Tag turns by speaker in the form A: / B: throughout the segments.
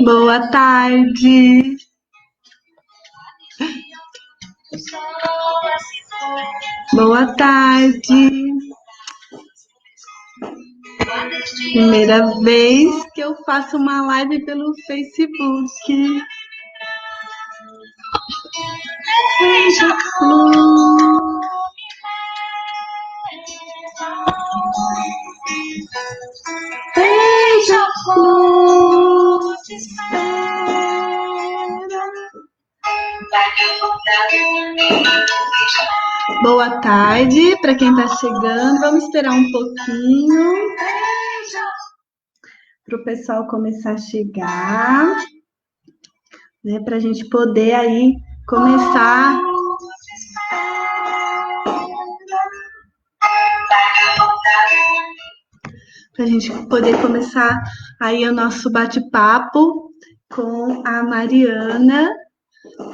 A: Boa tarde. Boa tarde. Primeira vez que eu faço uma live pelo Facebook. Beija-flor, te espera. Boa tarde para quem está chegando. Vamos esperar um pouquinho para o pessoal começar a chegar, né? Para a gente poder aí começar. Para a gente poder começar aí o nosso bate-papo com a Mariana,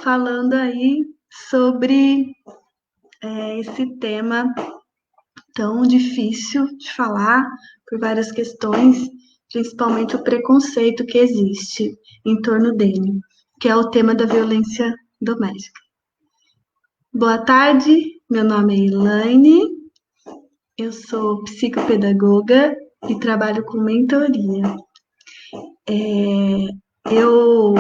A: falando aí sobre esse tema tão difícil de falar por várias questões, principalmente o preconceito que existe em torno dele, que é o tema da violência doméstica. Boa tarde, meu nome é Elaine, eu sou psicopedagoga e trabalho com mentoria. Eu,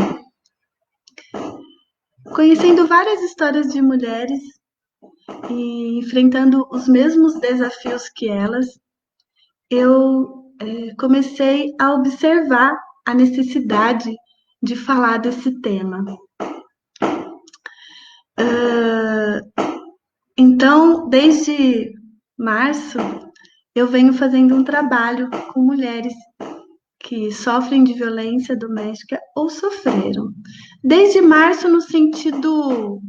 A: conhecendo várias histórias de mulheres e enfrentando os mesmos desafios que elas, eu comecei a observar a necessidade de falar desse tema. Então, desde março, eu venho fazendo um trabalho com mulheres que sofrem de violência doméstica ou sofreram. Desde março, no sentido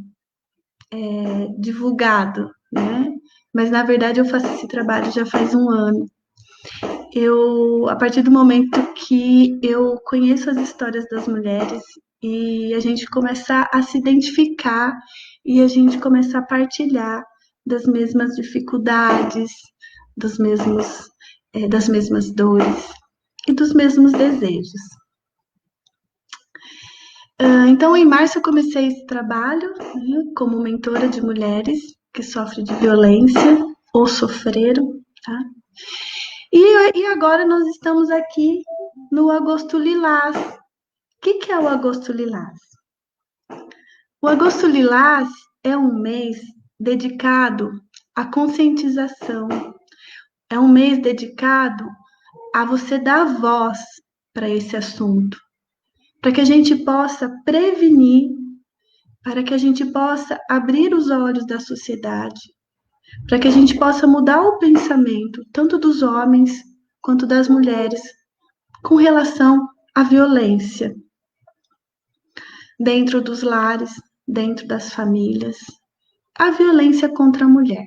A: divulgado, né? Mas, na verdade, eu faço esse trabalho já faz um ano. A partir do momento que eu conheço as histórias das mulheres e a gente começa a se identificar e a gente começa a partilhar das mesmas dificuldades, das mesmas dores e dos mesmos desejos. Então, em março, eu comecei esse trabalho, né, como mentora de mulheres que sofrem de violência ou sofreram, tá? E agora nós estamos aqui no Agosto Lilás. O que é o Agosto Lilás? O Agosto Lilás é um mês dedicado à conscientização. É um mês dedicado a você dar voz para esse assunto, para que a gente possa prevenir, para que a gente possa abrir os olhos da sociedade, para que a gente possa mudar o pensamento, tanto dos homens quanto das mulheres, com relação à violência dentro dos lares, dentro das famílias, a violência contra a mulher.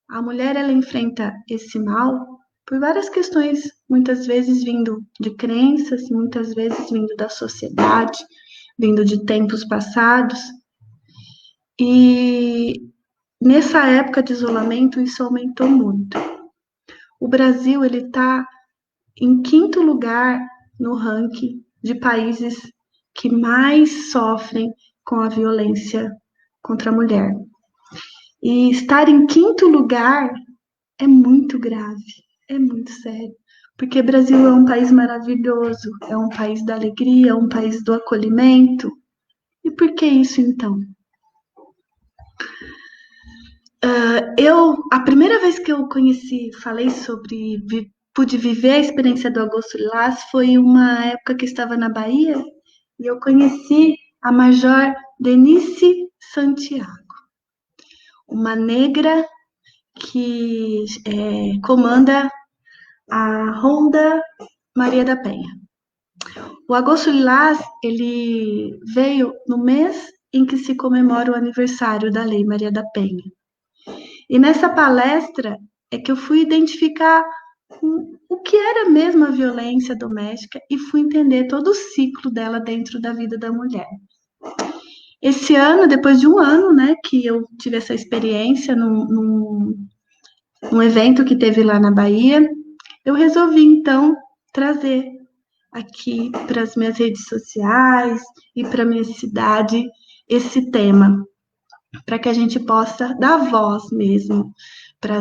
A: A mulher, ela enfrenta esse mal por várias questões, muitas vezes vindo de crenças, muitas vezes vindo da sociedade, vindo de tempos passados. E nessa época de isolamento, isso aumentou muito. O Brasil, ele está em 5º lugar no ranking de países que mais sofrem com a violência contra a mulher. E estar em 5º lugar é muito grave, é muito sério, porque o Brasil é um país maravilhoso, é um país da alegria, é um país do acolhimento. E por que isso, então? A primeira vez que eu falei sobre, pude viver a experiência do Agosto Lilás foi uma época que eu estava na Bahia e eu conheci a Major Denise Santiago, uma negra que comanda a Ronda Maria da Penha. O Agosto Lilás, ele veio no mês em que se comemora o aniversário da Lei Maria da Penha. E nessa palestra é que eu fui identificar o que era mesmo a violência doméstica e fui entender todo o ciclo dela dentro da vida da mulher. Esse ano, depois de um ano, né, que eu tive essa experiência num evento que teve lá na Bahia, eu resolvi então trazer aqui para as minhas redes sociais e para minha cidade esse tema, para que a gente possa dar voz mesmo para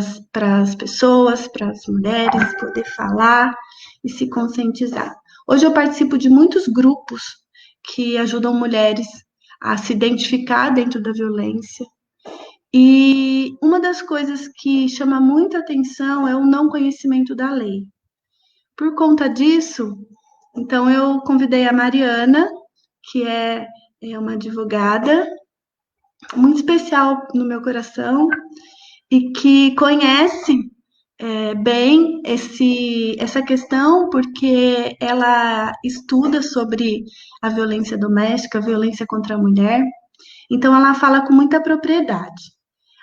A: as pessoas, para as mulheres, poder falar e se conscientizar. Hoje eu participo de muitos grupos que ajudam mulheres a se identificar dentro da violência. E uma das coisas que chama muita atenção é o não conhecimento da lei. Por conta disso, então eu convidei a Mariana, que é uma advogada muito especial no meu coração e que conhece bem essa questão, porque ela estuda sobre a violência doméstica, a violência contra a mulher, então ela fala com muita propriedade.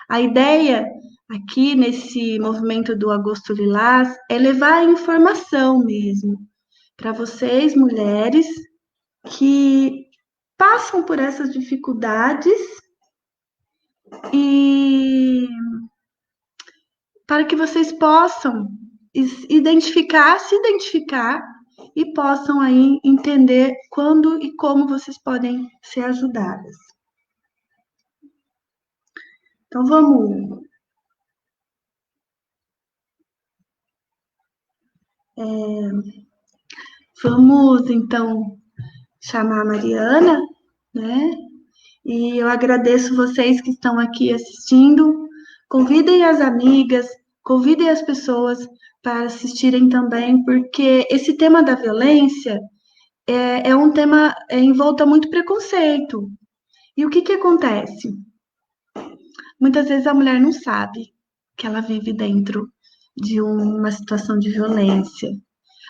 A: A ideia aqui nesse movimento do Agosto Lilás é levar a informação mesmo para vocês, mulheres, que passam por essas dificuldades e para que vocês possam se identificar e possam aí entender quando e como vocês podem ser ajudadas. Então vamos então chamar a Mariana, né? E eu agradeço vocês que estão aqui assistindo. Convidem as amigas, convidem as pessoas para assistirem também, porque esse tema da violência é um tema envolto a muito preconceito. E o que que acontece? Muitas vezes a mulher não sabe que ela vive dentro de uma situação de violência.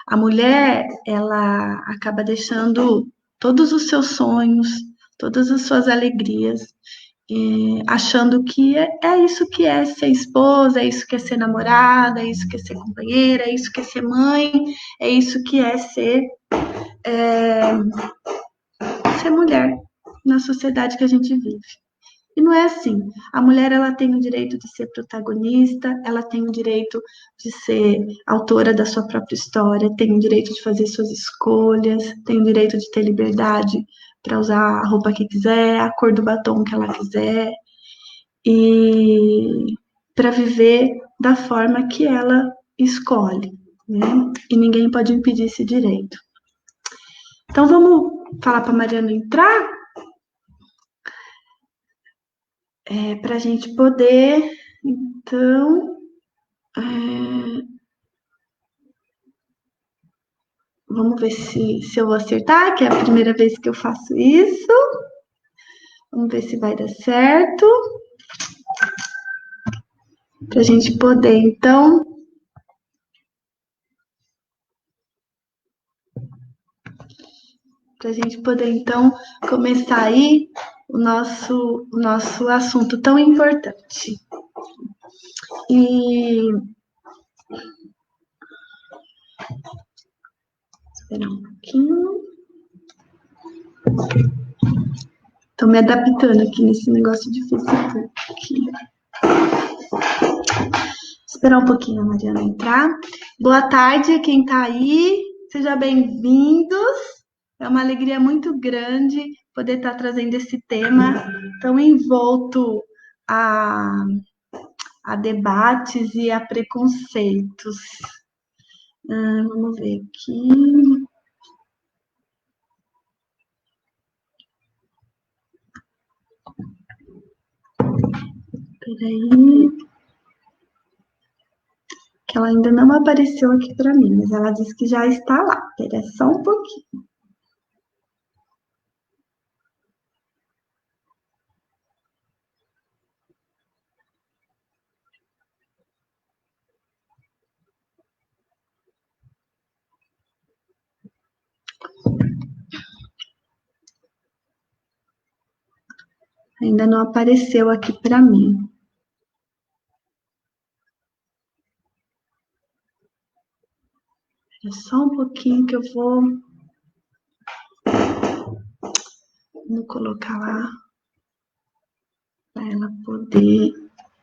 A: A mulher, ela acaba deixando todos os seus sonhos, todas as suas alegrias, achando que é isso que é ser esposa, é isso que é ser namorada, é isso que é ser companheira, é isso que é ser mãe, é isso que é ser mulher na sociedade que a gente vive. E não é assim. A mulher ela tem o direito de ser protagonista, ela tem o direito de ser autora da sua própria história, tem o direito de fazer suas escolhas, tem o direito de ter liberdade para usar a roupa que quiser, a cor do batom que ela quiser e para viver da forma que ela escolhe, né? E ninguém pode impedir esse direito. Então vamos falar para a Mariana entrar, para a gente poder, então, vamos ver se eu vou acertar, que é a primeira vez que eu faço isso. Vamos ver se vai dar certo. Para a gente poder, então. Para a gente poder, então, começar aí o nosso assunto tão importante. E. Esperar um pouquinho. Estou me adaptando aqui nesse negócio difícil aqui. Esperar um pouquinho a Mariana entrar. Boa tarde a quem está aí. Sejam bem-vindos. É uma alegria muito grande poder estar trazendo esse tema tão envolto a, a debates e a preconceitos. Vamos ver aqui. Peraí. Que ela ainda não apareceu aqui para mim, mas ela disse que já está lá. Espera só um pouquinho. Ainda não apareceu aqui para mim. É só um pouquinho que eu vou colocar lá. para ela poder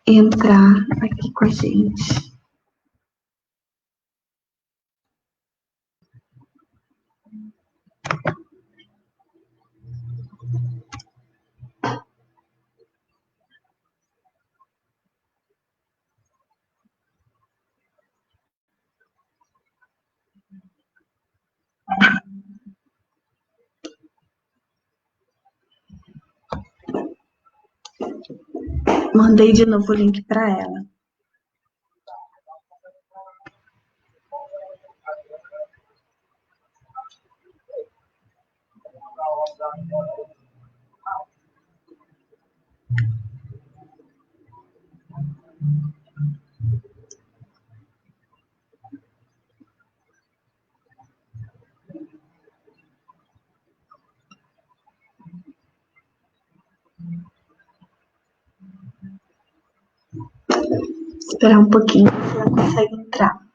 A: entrar aqui com a gente. Mandei de novo o link para ela. Esperar um pouquinho, se ela consegue entrar.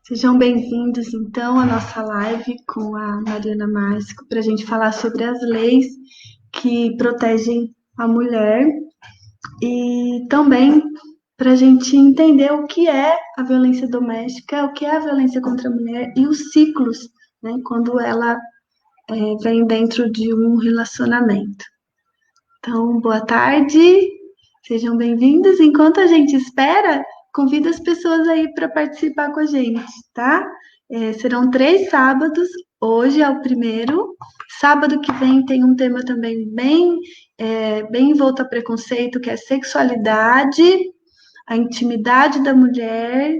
A: Sejam bem-vindos, então, à nossa live com a Mariana Márcio, para a gente falar sobre as leis que protegem a mulher e também para a gente entender o que é a violência doméstica, o que é a violência contra a mulher e os ciclos, né, quando ela vem dentro de um relacionamento. Então, boa tarde, sejam bem-vindos. Enquanto a gente espera, convido as pessoas aí para participar com a gente, tá? Serão 3 sábados, hoje é o primeiro. Sábado que vem tem um tema também bem envolto a preconceito, que é sexualidade, a intimidade da mulher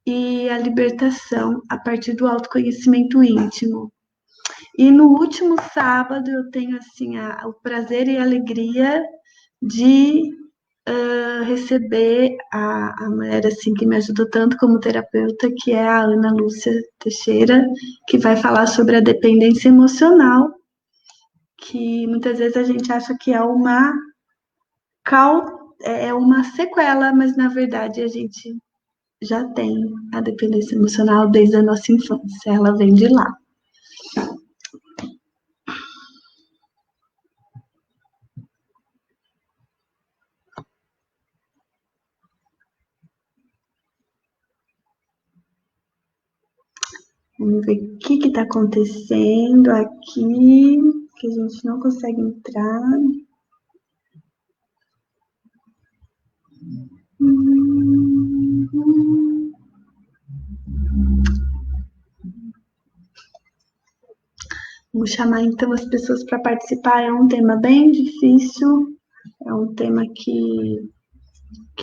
A: e a libertação a partir do autoconhecimento íntimo. E no último sábado eu tenho assim o prazer e a alegria de receber a mulher assim que me ajudou tanto como terapeuta, que é a Ana Lúcia Teixeira, que vai falar sobre a dependência emocional, que muitas vezes a gente acha que é uma sequela, mas na verdade a gente já tem a dependência emocional desde a nossa infância, ela vem de lá. Vamos ver o que está acontecendo aqui, que a gente não consegue entrar. Vou chamar então as pessoas para participar. É um tema bem difícil, é um tema que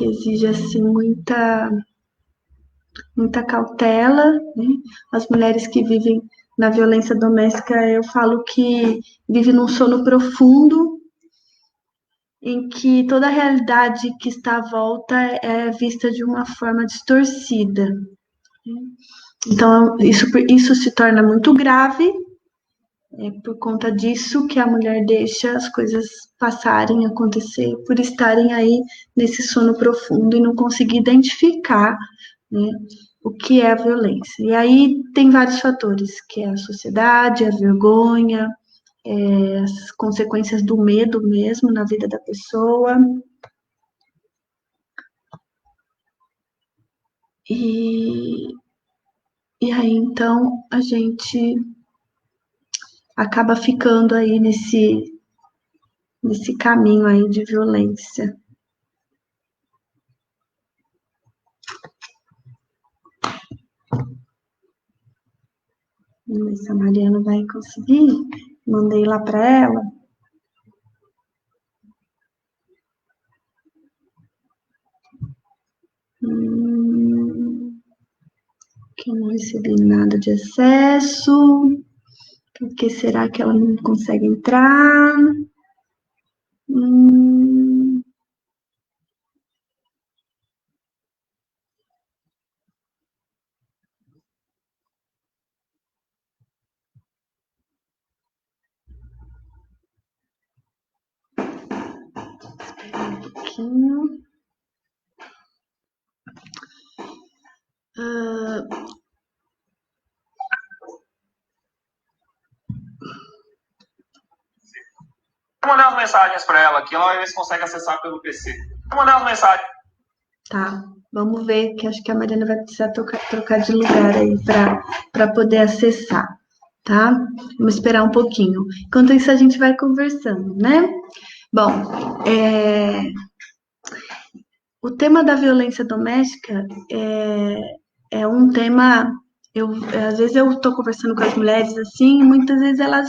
A: exige assim muita cautela, né? As mulheres que vivem na violência doméstica, eu falo que vivem num sono profundo, em que toda a realidade que está à volta é vista de uma forma distorcida. Então, isso se torna muito grave, por conta disso que a mulher deixa as coisas passarem, acontecer, por estarem aí nesse sono profundo e não conseguir identificar, né, o que é a violência. E aí tem vários fatores, que é a sociedade, a vergonha, as consequências do medo mesmo na vida da pessoa. E aí, então, a gente acaba ficando aí nesse caminho aí de violência. Vamos ver se a Mariana vai conseguir. Mandei lá para ela. Que eu não recebi nada de acesso. Por que será que ela não consegue entrar? pouquinho.
B: Vou mandar as mensagens para ela aqui, ela vai ver se consegue acessar pelo PC. Vou mandar as mensagens.
A: Tá, vamos ver, que acho que a Mariana vai precisar trocar de lugar aí para poder acessar, tá? Vamos esperar um pouquinho. Enquanto isso, a gente vai conversando, né? Bom, o tema da violência doméstica é um tema. Às vezes eu estou conversando com as mulheres assim, e muitas vezes elas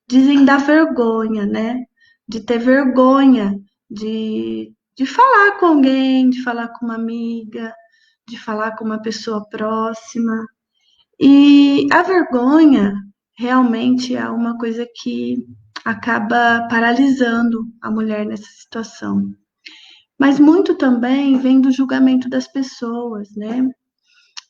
A: dizem da vergonha, né? De ter vergonha de falar com alguém, de falar com uma amiga, de falar com uma pessoa próxima. E a vergonha realmente é uma coisa que acaba paralisando a mulher nessa situação. Mas muito também vem do julgamento das pessoas, né?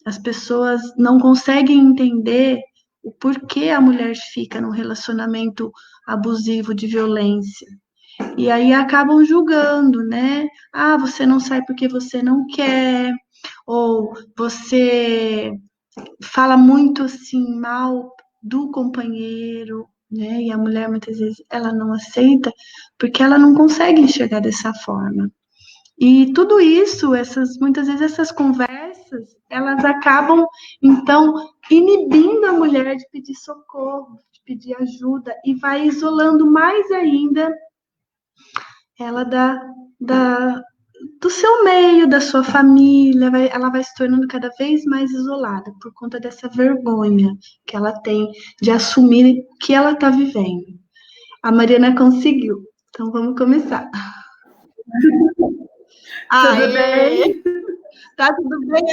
A: As pessoas não conseguem entender o porquê a mulher fica num relacionamento abusivo de violência. E aí acabam julgando, né? Ah, você não sai porque você não quer, ou você fala muito assim mal do companheiro, né? E a mulher muitas vezes ela não aceita porque ela não consegue enxergar dessa forma. E tudo isso, muitas vezes essas conversas, elas acabam, então, inibindo a mulher de pedir socorro, de pedir ajuda, e vai isolando mais ainda ela do seu meio, da sua família, ela vai se tornando cada vez mais isolada por conta dessa vergonha que ela tem de assumir que ela está vivendo. A Mariana conseguiu, então vamos começar.
C: Tudo bem?
A: Tá tudo bem?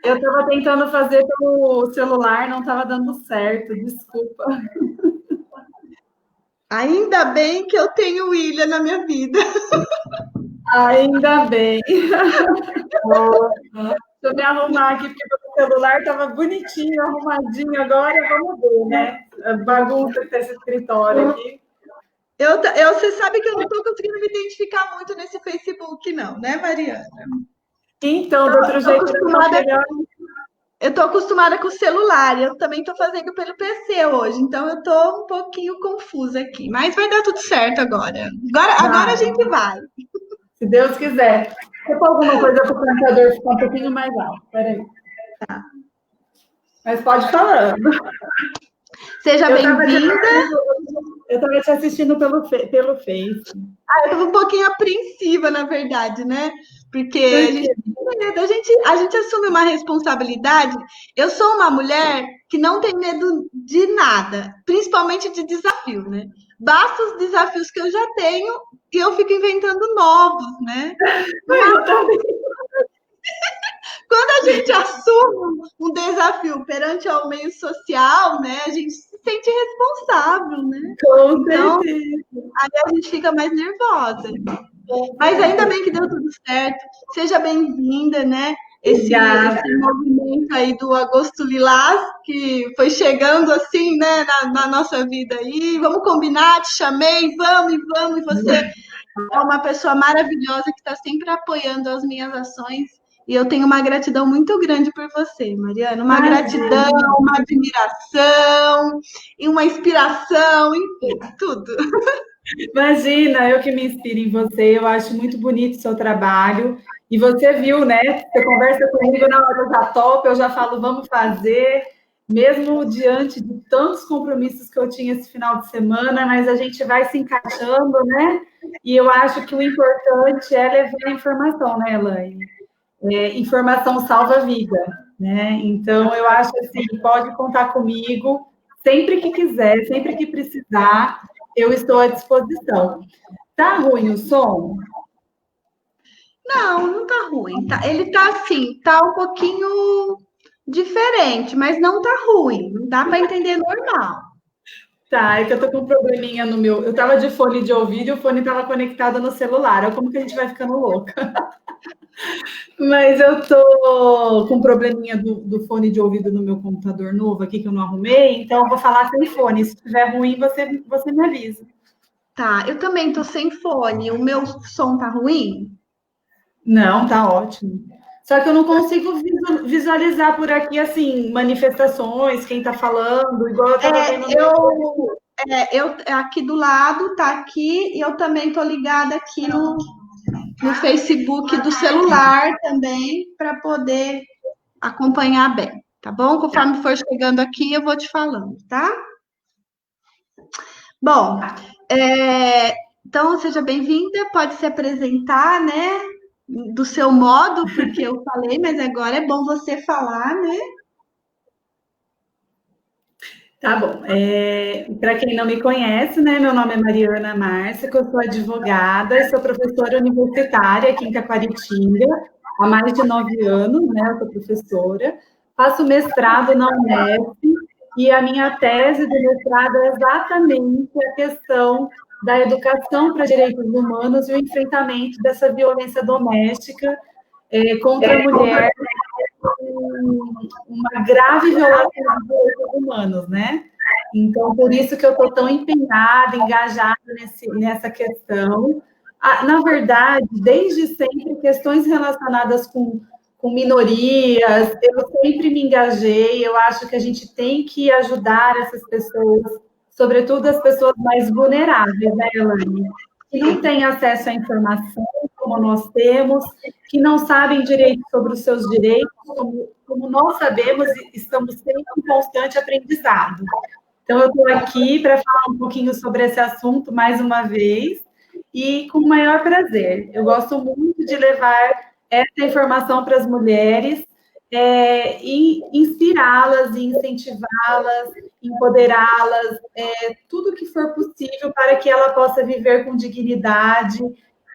C: Eu estava tentando fazer pelo celular, não estava dando certo, desculpa.
A: Ainda bem que eu tenho o William na minha vida.
C: Ainda bem. Deixa eu me arrumar aqui, porque o celular estava bonitinho, arrumadinho. Agora vamos ver, né? A bagunça que está esse escritório aqui.
A: Você sabe que eu não estou conseguindo me identificar muito nesse Facebook, não, né, Mariana?
C: Então, do outro jeito,
A: eu estou acostumada com o celular, eu também estou fazendo pelo PC hoje, então eu estou um pouquinho confusa aqui, mas vai dar tudo certo agora. Agora a gente vai.
C: Se Deus quiser. Se for alguma coisa para o computador ficar um pouquinho mais alto, peraí.
A: Tá.
C: Mas pode falar.
A: Seja bem-vinda.
C: Eu estava te assistindo pelo Face.
A: Eu estava um pouquinho apreensiva, na verdade, né? Porque a gente assume uma responsabilidade. Eu sou uma mulher que não tem medo de nada, principalmente de desafio, né? Basta os desafios que eu já tenho e eu fico inventando novos, né? Quando a gente assume um desafio perante ao meio social, né? A gente se sente responsável, né?
C: Então,
A: aí a gente fica mais nervosa. Mas ainda bem que deu tudo certo. Seja bem-vinda, né? Esse movimento aí do Agosto Lilás, que foi chegando assim, né, na nossa vida aí. Vamos combinar, te chamei, vamos, e você é uma pessoa maravilhosa que está sempre apoiando as minhas ações. E eu tenho uma gratidão muito grande por você, Mariana. Uma gratidão, uma admiração, e uma inspiração, enfim, tudo.
C: Imagina, eu que me inspiro em você, eu acho muito bonito o seu trabalho. E você viu, né? Você conversa comigo na hora da top, eu já falo, vamos fazer, mesmo diante de tantos compromissos que eu tinha esse final de semana, mas a gente vai se encaixando, né? E eu acho que o importante é levar a informação, né, Elaine? Informação salva a vida, né? Então, eu acho assim, pode contar comigo, sempre que quiser, sempre que precisar, eu estou à disposição. Tá ruim o som?
A: Não tá ruim. Ele tá assim, tá um pouquinho diferente, mas não tá ruim. Não dá para entender normal.
C: Tá, é que eu tô com um probleminha no meu. Eu tava de fone de ouvido e o fone tava conectado no celular. Olha como que a gente vai ficando louca. Mas eu tô com um probleminha do fone de ouvido no meu computador novo aqui que eu não arrumei, então eu vou falar sem fone. Se estiver ruim, você me avisa.
A: Tá, eu também tô sem fone. O meu som tá ruim?
C: Não, tá ótimo. Só que eu não consigo visualizar por aqui, assim, manifestações, quem tá falando, igual eu tava vendo no.
A: Eu aqui do lado, tá aqui, e eu também tô ligada aqui no Facebook do celular também, para poder acompanhar bem, tá bom? Conforme for chegando aqui, eu vou te falando, tá? Bom, então seja bem-vinda, pode se apresentar, né? Do seu modo, porque eu falei, mas agora é bom você falar, né?
C: Tá bom. Para quem não me conhece, né, meu nome é Mariana Márcia, eu sou advogada e sou professora universitária aqui em Taquaritinga há mais de 9 anos, né? Eu sou professora, faço mestrado na Unesp e a minha tese de mestrado é exatamente a questão da educação para direitos humanos e o enfrentamento dessa violência doméstica contra a mulher, uma grave violação dos direitos humanos, né? Então, por isso que eu estou tão empenhada, engajada nessa questão. Na verdade, desde sempre, questões relacionadas com minorias, eu sempre me engajei, eu acho que a gente tem que ajudar essas pessoas, sobretudo as pessoas mais vulneráveis, né, Elaine? Que não têm acesso à informação, como nós temos, que não sabem direito sobre os seus direitos, como nós sabemos e estamos sempre em constante aprendizado. Então, eu estou aqui para falar um pouquinho sobre esse assunto mais uma vez e com o maior prazer. Eu gosto muito de levar essa informação para as mulheres e inspirá-las, e incentivá-las, empoderá-las, tudo que for possível para que ela possa viver com dignidade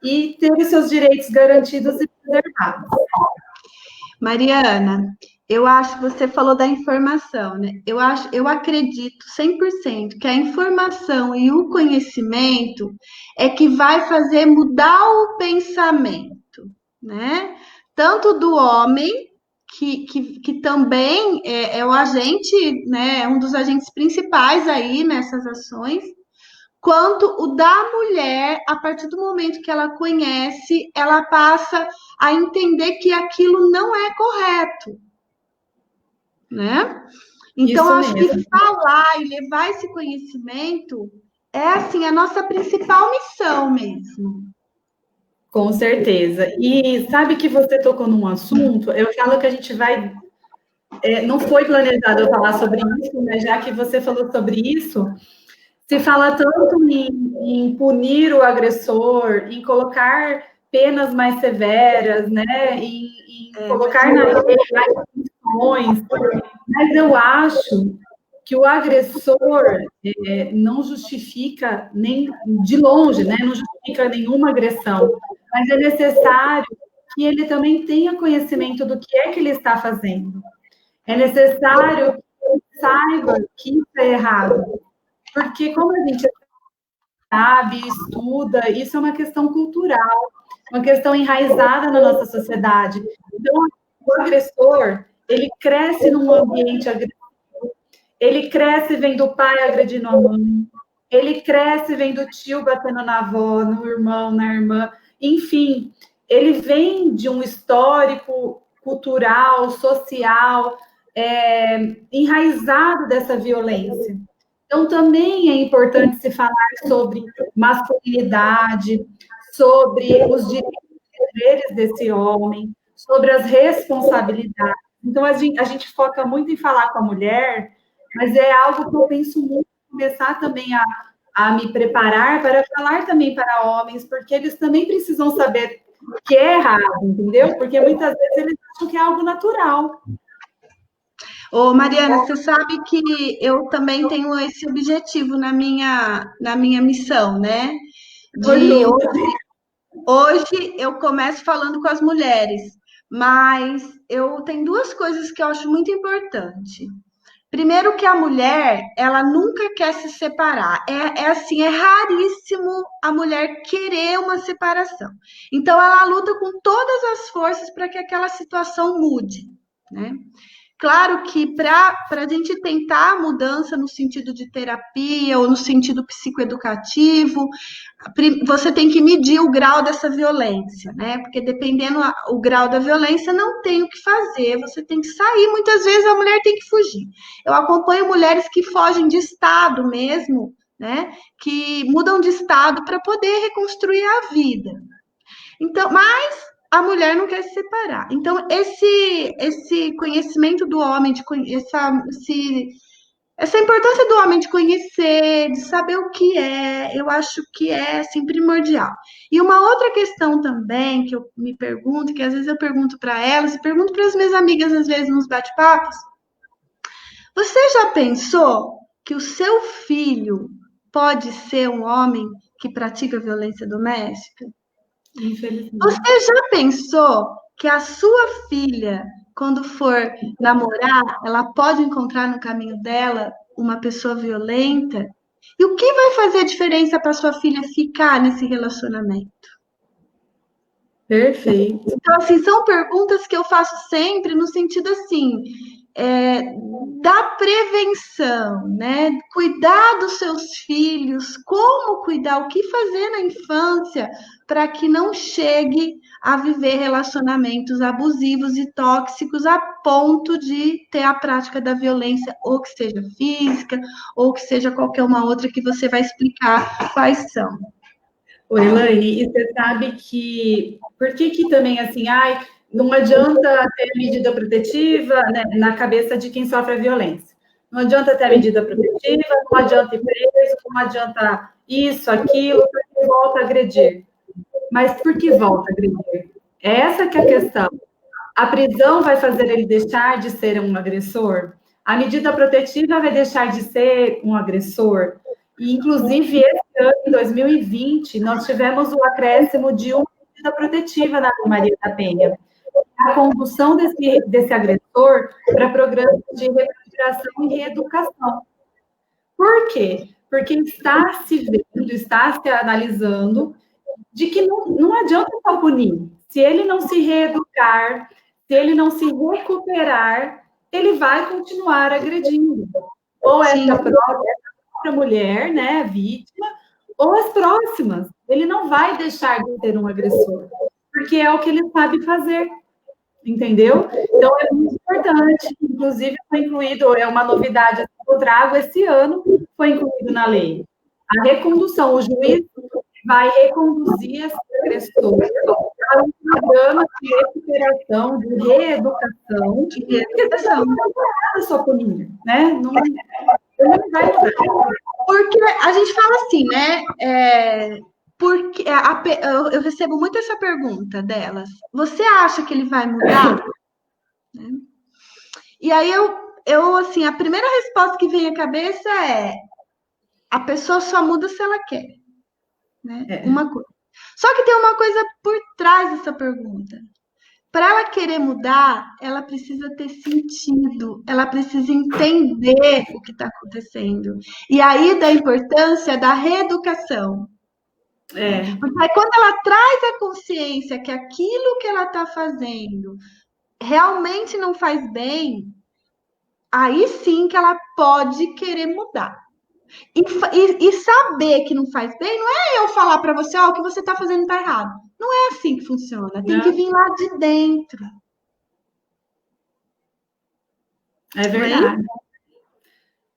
C: e ter os seus direitos garantidos e preservados.
A: Mariana, eu acho que você falou da informação, né? Eu acredito 100% que a informação e o conhecimento é que vai fazer mudar o pensamento, né? Tanto do homem, que também é o agente, né? É um dos agentes principais aí nessas ações, quanto o da mulher, a partir do momento que ela conhece, ela passa a entender que aquilo não é correto, né? Então, acho que falar e levar esse conhecimento é, assim, a nossa principal missão mesmo.
C: Com certeza. E sabe que você tocou num assunto, eu falo que a gente vai... não foi planejado eu falar sobre isso, mas já que você falou sobre isso, se fala tanto em punir o agressor, em colocar penas mais severas, né? Em colocar nas condições, mas eu acho que o agressor não justifica nem de longe, né? Não justifica nenhuma agressão, mas é necessário que ele também tenha conhecimento do que é que ele está fazendo. É necessário que ele saiba que isso é errado. Porque, como a gente sabe, estuda, isso é uma questão cultural, uma questão enraizada na nossa sociedade. Então, o agressor, ele cresce num ambiente agressivo, ele cresce vendo o pai agredindo a mãe, ele cresce vendo o tio batendo na avó, no irmão, na irmã, enfim, ele vem de um histórico cultural, social, enraizado dessa violência. Então, também é importante se falar sobre masculinidade, sobre os direitos e deveres desse homem, sobre as responsabilidades. Então, a gente foca muito em falar com a mulher, mas é algo que eu penso muito, começar também a me preparar para falar também para homens, porque eles também precisam saber que é errado, entendeu? Porque muitas vezes eles acham que é algo natural.
A: Ô, Mariana, você sabe que eu também tenho esse objetivo na minha missão, né? Hoje eu começo falando com as mulheres, mas eu tenho duas coisas que eu acho muito importante. Primeiro que a mulher, ela nunca quer se separar. Assim, é raríssimo a mulher querer uma separação. Então ela luta com todas as forças para que aquela situação mude, né? Claro que para a gente tentar a mudança no sentido de terapia ou no sentido psicoeducativo, você tem que medir o grau dessa violência, né? Porque dependendo o grau da violência, não tem o que fazer, você tem que sair. Muitas vezes a mulher tem que fugir. Eu acompanho mulheres que fogem de estado mesmo, né? Que mudam de estado para poder reconstruir a vida. Então, mas a mulher não quer se separar. Então, esse conhecimento do homem, essa importância do homem de conhecer, de saber o que é, eu acho que é assim, primordial. E uma outra questão também que eu me pergunto, que às vezes eu pergunto para elas, e pergunto para as minhas amigas, às vezes, nos bate-papos, você já pensou que o seu filho pode ser um homem que pratica violência doméstica?
C: Infelizmente.
A: Você já pensou que a sua filha, quando for namorar, ela pode encontrar no caminho dela uma pessoa violenta? E o que vai fazer diferença para sua filha ficar nesse relacionamento?
C: Perfeito.
A: Então, assim, são perguntas que eu faço sempre no sentido assim, da prevenção, né? Cuidar dos seus filhos, como cuidar, o que fazer na infância para que não chegue a viver relacionamentos abusivos e tóxicos a ponto de ter a prática da violência, ou que seja física, ou que seja qualquer uma outra que você vai explicar quais são.
C: Ô, Elaine, e você sabe que, por que também, assim, não adianta ter medida protetiva, né, na cabeça de quem sofre a violência. Não adianta ter a medida protetiva, não adianta ir preso, não adianta isso, aquilo, porque volta a agredir. Mas por que volta a agredir? Essa que é a questão. A prisão vai fazer ele deixar de ser um agressor? A medida protetiva vai deixar de ser um agressor? E, inclusive, esse ano, em 2020, nós tivemos o acréscimo de uma medida protetiva na Lei Maria da Penha. A condução desse agressor para programas de recuperação e reeducação. Por quê? Porque está se vendo, está se analisando de que não adianta só punir. Se ele não se reeducar, se ele não se recuperar, ele vai continuar agredindo. Ou essa própria mulher, né, vítima, ou as próximas. Ele não vai deixar de ser um agressor, porque é o que ele sabe fazer. Entendeu? Então, é muito importante. Inclusive, foi incluído, é uma novidade que eu trago esse ano, foi incluído na lei. A recondução, o juiz vai reconduzir esse agressor para um programa de recuperação, de reeducação, não só punir, né? Não vai mudar.
A: Porque a gente fala assim, né? Porque eu recebo muito essa pergunta delas. Você acha que ele vai mudar? E aí eu assim, a primeira resposta que vem à cabeça é: a pessoa só muda se ela quer, né? Uma coisa. Só que tem uma coisa por trás dessa pergunta. Para ela querer mudar, ela precisa ter sentido, ela precisa entender o que está acontecendo. E aí da importância da reeducação. Porque aí, quando ela traz a consciência que aquilo que ela está fazendo realmente não faz bem, aí sim que ela pode querer mudar. E saber que não faz bem não é eu falar para você, o que você está fazendo está errado. Não é assim que funciona. Tem que vir lá de dentro.
C: É verdade.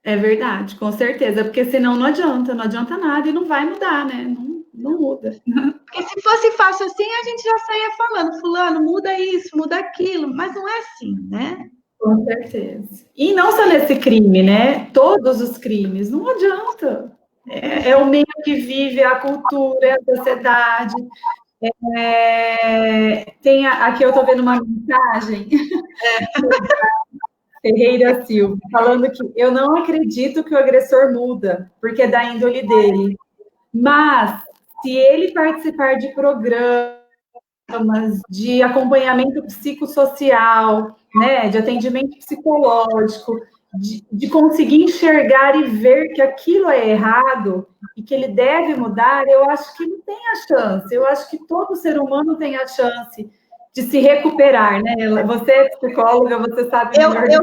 C: É verdade, com certeza. Porque senão não adianta nada e não vai mudar, né? Não muda.
A: Porque se fosse fácil assim, a gente já saía falando, fulano, muda isso, muda aquilo. Mas não é assim, né?
C: Com certeza. E não só nesse crime, né? Todos os crimes. Não adianta. É o meio que vive, a cultura, é a sociedade. Tem aqui eu estou vendo uma mensagem Ferreira Silva, falando que eu não acredito que o agressor muda, porque é da índole dele. Mas, se ele participar de programas de acompanhamento psicossocial, né, de atendimento psicológico, de conseguir enxergar e ver que aquilo é errado e que ele deve mudar, eu acho que ele tem a chance. Eu acho que todo ser humano tem a chance de se recuperar, né? Você é psicóloga, você sabe melhor do que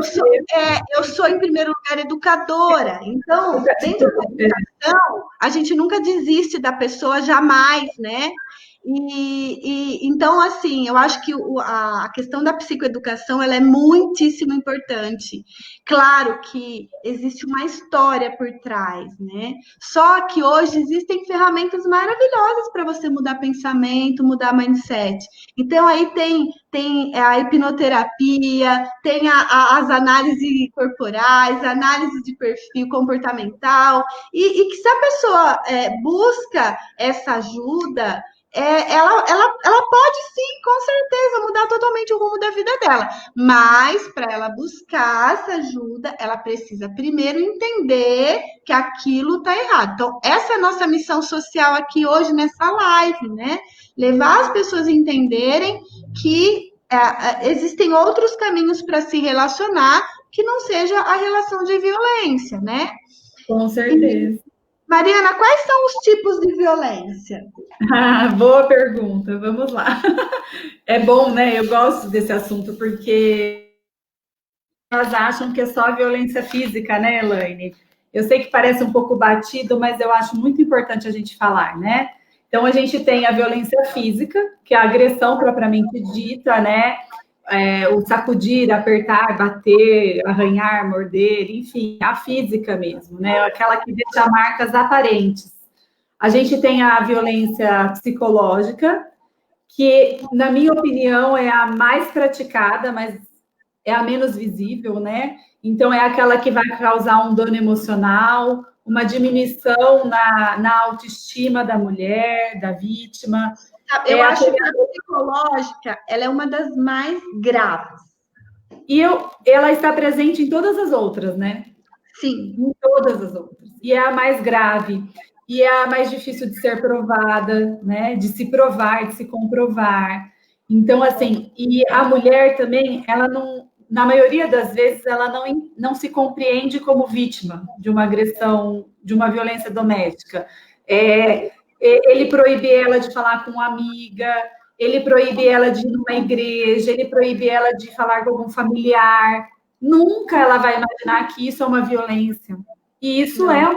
A: eu sou, em primeiro lugar, educadora. Então, dentro da educação, a gente nunca desiste da pessoa, jamais, né? Então, assim, eu acho que a questão da psicoeducação, ela é muitíssimo importante. Claro que existe uma história por trás, né? Só que hoje existem ferramentas maravilhosas para você mudar pensamento, mudar mindset. Então, aí tem a hipnoterapia, tem as análises corporais, análise de perfil comportamental, e que se a pessoa busca essa ajuda, ela pode sim, com certeza, mudar totalmente o rumo da vida dela. Mas para ela buscar essa ajuda, ela precisa primeiro entender que aquilo está errado. Então, essa é a nossa missão social aqui hoje nessa live, né? Levar as pessoas a entenderem que existem outros caminhos para se relacionar que não seja a relação de violência, né?
C: Com certeza.
A: Mariana, quais são os tipos de violência?
C: Boa pergunta, vamos lá. É bom, né? Eu gosto desse assunto porque elas acham que é só a violência física, né, Elaine? Eu sei que parece um pouco batido, mas eu acho muito importante a gente falar, né? Então, a gente tem a violência física, que é a agressão propriamente dita, né? O sacudir, apertar, bater, arranhar, morder, enfim, a física mesmo, né? Aquela que deixa marcas aparentes. A gente tem a violência psicológica, que, na minha opinião, é a mais praticada, mas é a menos visível, né? Então, é aquela que vai causar um dano emocional, uma diminuição na autoestima da mulher, da vítima.
A: Eu acho que a psicológica, ela é uma das mais graves.
C: E ela está presente em todas as outras, né?
A: Sim.
C: Em todas as outras. E é a mais grave. E é a mais difícil de ser provada, né? De se provar, de se comprovar. Então, assim, e a mulher também, ela não, na maioria das vezes, ela não se compreende como vítima de uma agressão, de uma violência doméstica. Ele proíbe ela de falar com uma amiga, ele proíbe ela de ir numa igreja, ele proíbe ela de falar com algum familiar. Nunca ela vai imaginar que isso é uma violência. E isso é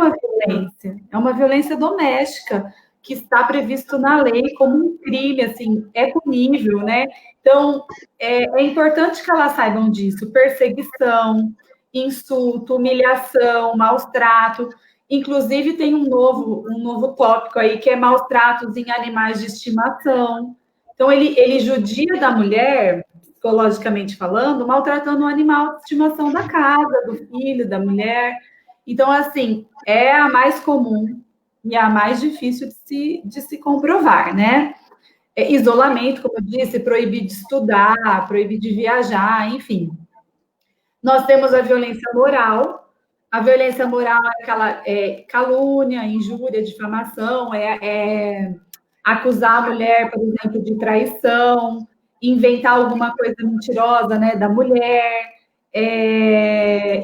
C: uma violência doméstica, que está previsto na lei como um crime, assim, é punível, né? Então, é importante que elas saibam disso. Perseguição, insulto, humilhação, maus tratos. Inclusive, tem um novo tópico aí, que é maus tratos em animais de estimação. Então, ele judia da mulher, psicologicamente falando, maltratando o animal de estimação da casa, do filho, da mulher. Então, assim, é a mais comum e a mais difícil de se comprovar, né? Isolamento, como eu disse, proibir de estudar, proibir de viajar, enfim. Nós temos a violência moral. A violência moral é aquela calúnia, injúria, difamação, acusar a mulher, por exemplo, de traição, inventar alguma coisa mentirosa, né, da mulher,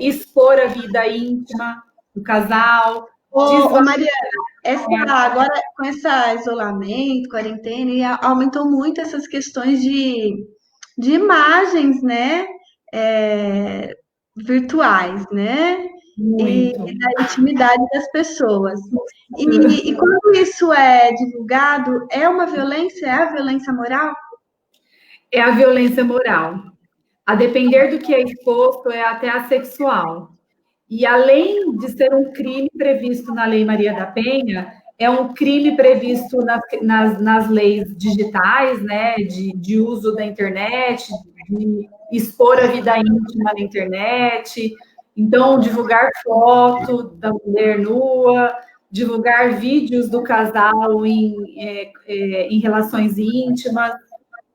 C: expor a vida íntima do casal.
A: Mariana, agora com esse isolamento, quarentena, aumentou muito essas questões de imagens, né, virtuais, né? E da intimidade das pessoas. E quando isso é divulgado, é uma violência? É a violência moral?
C: É a violência moral. A depender do que é exposto, é até a sexual. E além de ser um crime previsto na Lei Maria da Penha, é um crime previsto nas leis digitais, né, de uso da internet, de expor a vida íntima na internet. Então, divulgar foto da mulher nua, divulgar vídeos do casal em relações íntimas.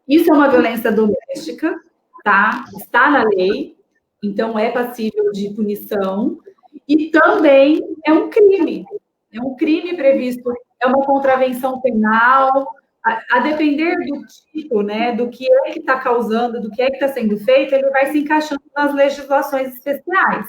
C: Isso é uma violência doméstica, tá? Está na lei, então é passível de punição. E também é um crime. É um crime previsto, é uma contravenção penal, a depender do tipo, né, do que é que está causando, do que é que está sendo feito, ele vai se encaixando nas legislações especiais.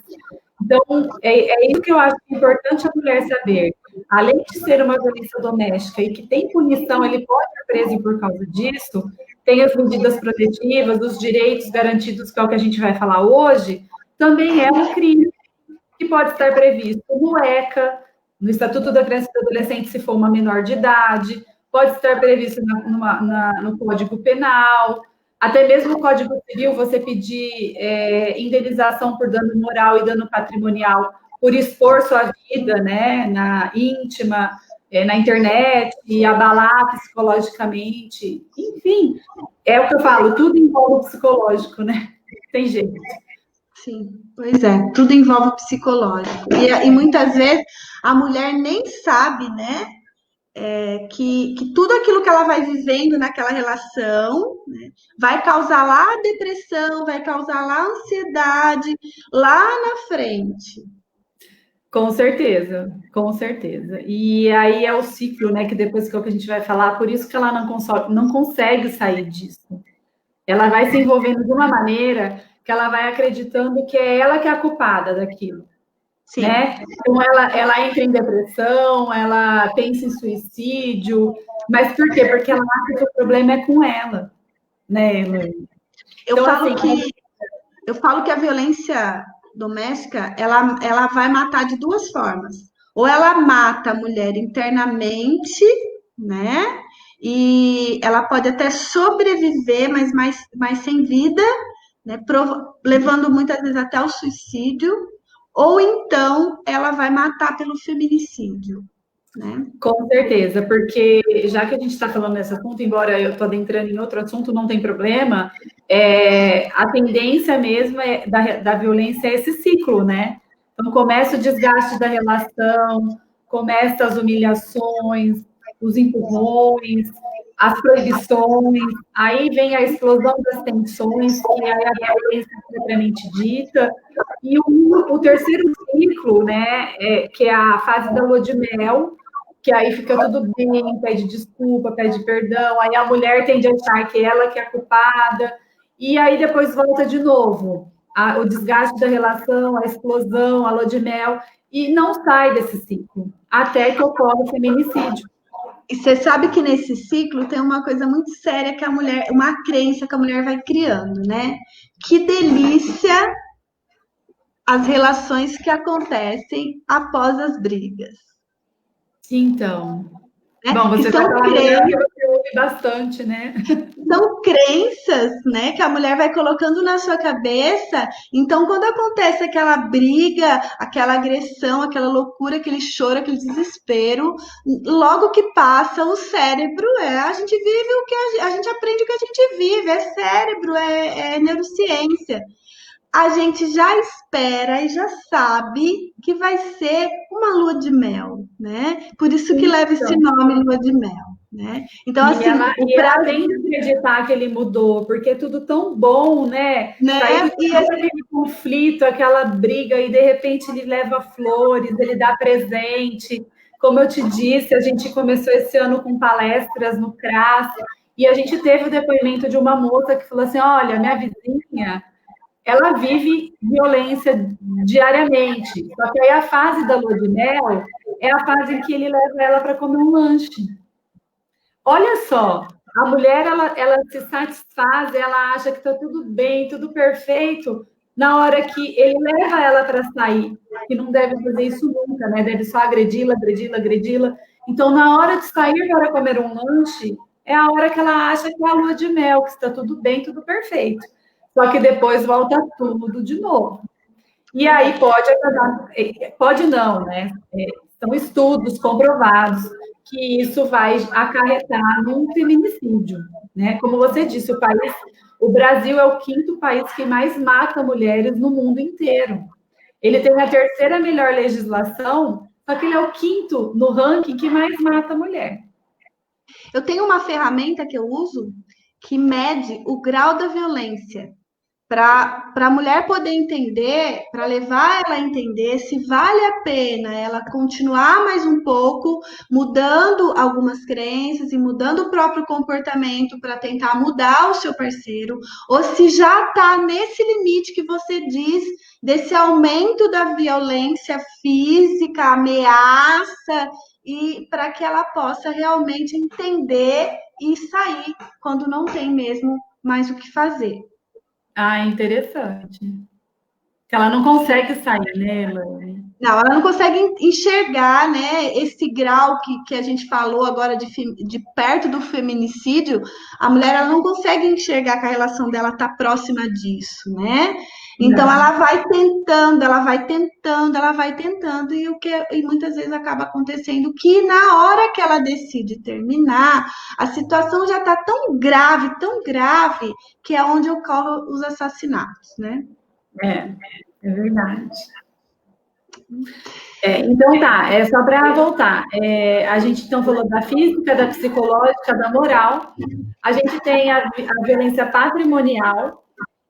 C: Então, é isso que eu acho importante a mulher saber. Além de ser uma violência doméstica e que tem punição, ele pode ser preso por causa disso, tem as medidas protetivas, os direitos garantidos, que é o que a gente vai falar hoje, também é um crime que pode estar previsto no ECA, no Estatuto da Criança e do Adolescente, se for uma menor de idade, pode estar previsto no Código Penal, até mesmo no Código Civil, você pedir indenização por dano moral e dano patrimonial por expor sua vida, né, na íntima, na internet, e abalar psicologicamente, enfim, é o que eu falo, tudo envolve psicológico, né? Tem jeito.
A: Sim, pois é, tudo envolve psicológico. E muitas vezes a mulher nem sabe, né, que tudo aquilo que ela vai vivendo naquela relação, né, vai causar lá depressão, vai causar lá ansiedade, lá na frente.
C: Com certeza, com certeza. E aí é o ciclo, né, que depois que é o que a gente vai falar, por isso que ela não consegue sair disso. Ela vai se envolvendo de uma maneira que ela vai acreditando que é ela que é a culpada daquilo.
A: Sim.
C: Né? Então, ela entra em depressão, ela pensa em suicídio, mas por quê? Porque ela acha que o problema é com ela, né, Elaine?
A: Então, eu falo que a violência doméstica, ela vai matar de duas formas. Ou ela mata a mulher internamente, né? E ela pode até sobreviver, mas mais sem vida, né? Levando muitas vezes até o suicídio. Ou então ela vai matar pelo feminicídio, né?
C: Com certeza, porque já que a gente está falando nesse assunto, embora eu estou adentrando em outro assunto, não tem problema, a tendência mesmo da violência é esse ciclo, né? Então, começa o desgaste da relação, começa as humilhações, os empurrões, as proibições, aí vem a explosão das tensões, que é a violência propriamente dita, e o terceiro ciclo, né, que é a fase da lua de mel, que aí fica tudo bem, pede desculpa, pede perdão, aí a mulher tende a achar que ela que é a culpada, e aí depois volta de novo, o desgaste da relação, a explosão, a lua de mel, e não sai desse ciclo, até que ocorre o feminicídio.
A: E você sabe que nesse ciclo tem uma coisa muito séria que a mulher, uma crença que a mulher vai criando, né? Que delícia as relações que acontecem após as brigas.
C: Então,
A: né?
C: Bom, você vai falar que você ouve bastante, né?
A: São crenças, né, que a mulher vai colocando na sua cabeça. Então, quando acontece aquela briga, aquela agressão, aquela loucura, aquele choro, aquele desespero, logo que passa, o cérebro a gente vive o que a gente aprende o que a gente vive, é cérebro, é neurociência. A gente já espera e já sabe que vai ser uma lua de mel, né? Por isso que leva esse nome, lua de mel, né? Então, assim...
C: ela tem que acreditar que ele mudou, porque é tudo tão bom, né? E aquele conflito, aquela briga, e de repente ele leva flores, ele dá presente. Como eu te disse, a gente começou esse ano com palestras no CRAS, e a gente teve o depoimento de uma moça que falou assim, olha, minha vizinha... ela vive violência diariamente. Só que aí a fase da lua de mel é a fase em que ele leva ela para comer um lanche. Olha só, a mulher, ela se satisfaz, ela acha que está tudo bem, tudo perfeito, na hora que ele leva ela para sair, que não deve fazer isso nunca, né? Deve só agredi-la, agredi-la, agredi-la. Então, na hora de sair para comer um lanche, é a hora que ela acha que é a lua de mel, que está tudo bem, tudo perfeito. Só que depois volta tudo de novo. E aí pode não, né? São estudos comprovados que isso vai acarretar num feminicídio, né? Como você disse, o Brasil é o 5º país que mais mata mulheres no mundo inteiro. Ele tem a 3ª melhor legislação, só que ele é o 5º no ranking que mais mata mulher.
A: Eu tenho uma ferramenta que eu uso que mede o grau da violência. para a mulher poder entender, para levar ela a entender se vale a pena ela continuar mais um pouco, mudando algumas crenças e mudando o próprio comportamento para tentar mudar o seu parceiro, ou se já está nesse limite que você diz, desse aumento da violência física, ameaça, e para que ela possa realmente entender e sair quando não tem mesmo mais o que fazer.
C: Ah, interessante. Que ela não consegue sair, né, Elaine?
A: Não, ela não consegue enxergar, né, esse grau que a gente falou agora de perto do feminicídio, a mulher ela não consegue enxergar que a relação dela está próxima disso, né? Então
C: Não.
A: ela vai tentando, ela vai tentando, ela vai tentando, e muitas vezes acaba acontecendo que na hora que ela decide terminar, a situação já está tão grave, que é onde ocorrem os assassinatos, né?
C: É verdade. Então tá, só para voltar. A gente então falou da física, da psicológica, da moral. A gente tem a violência patrimonial.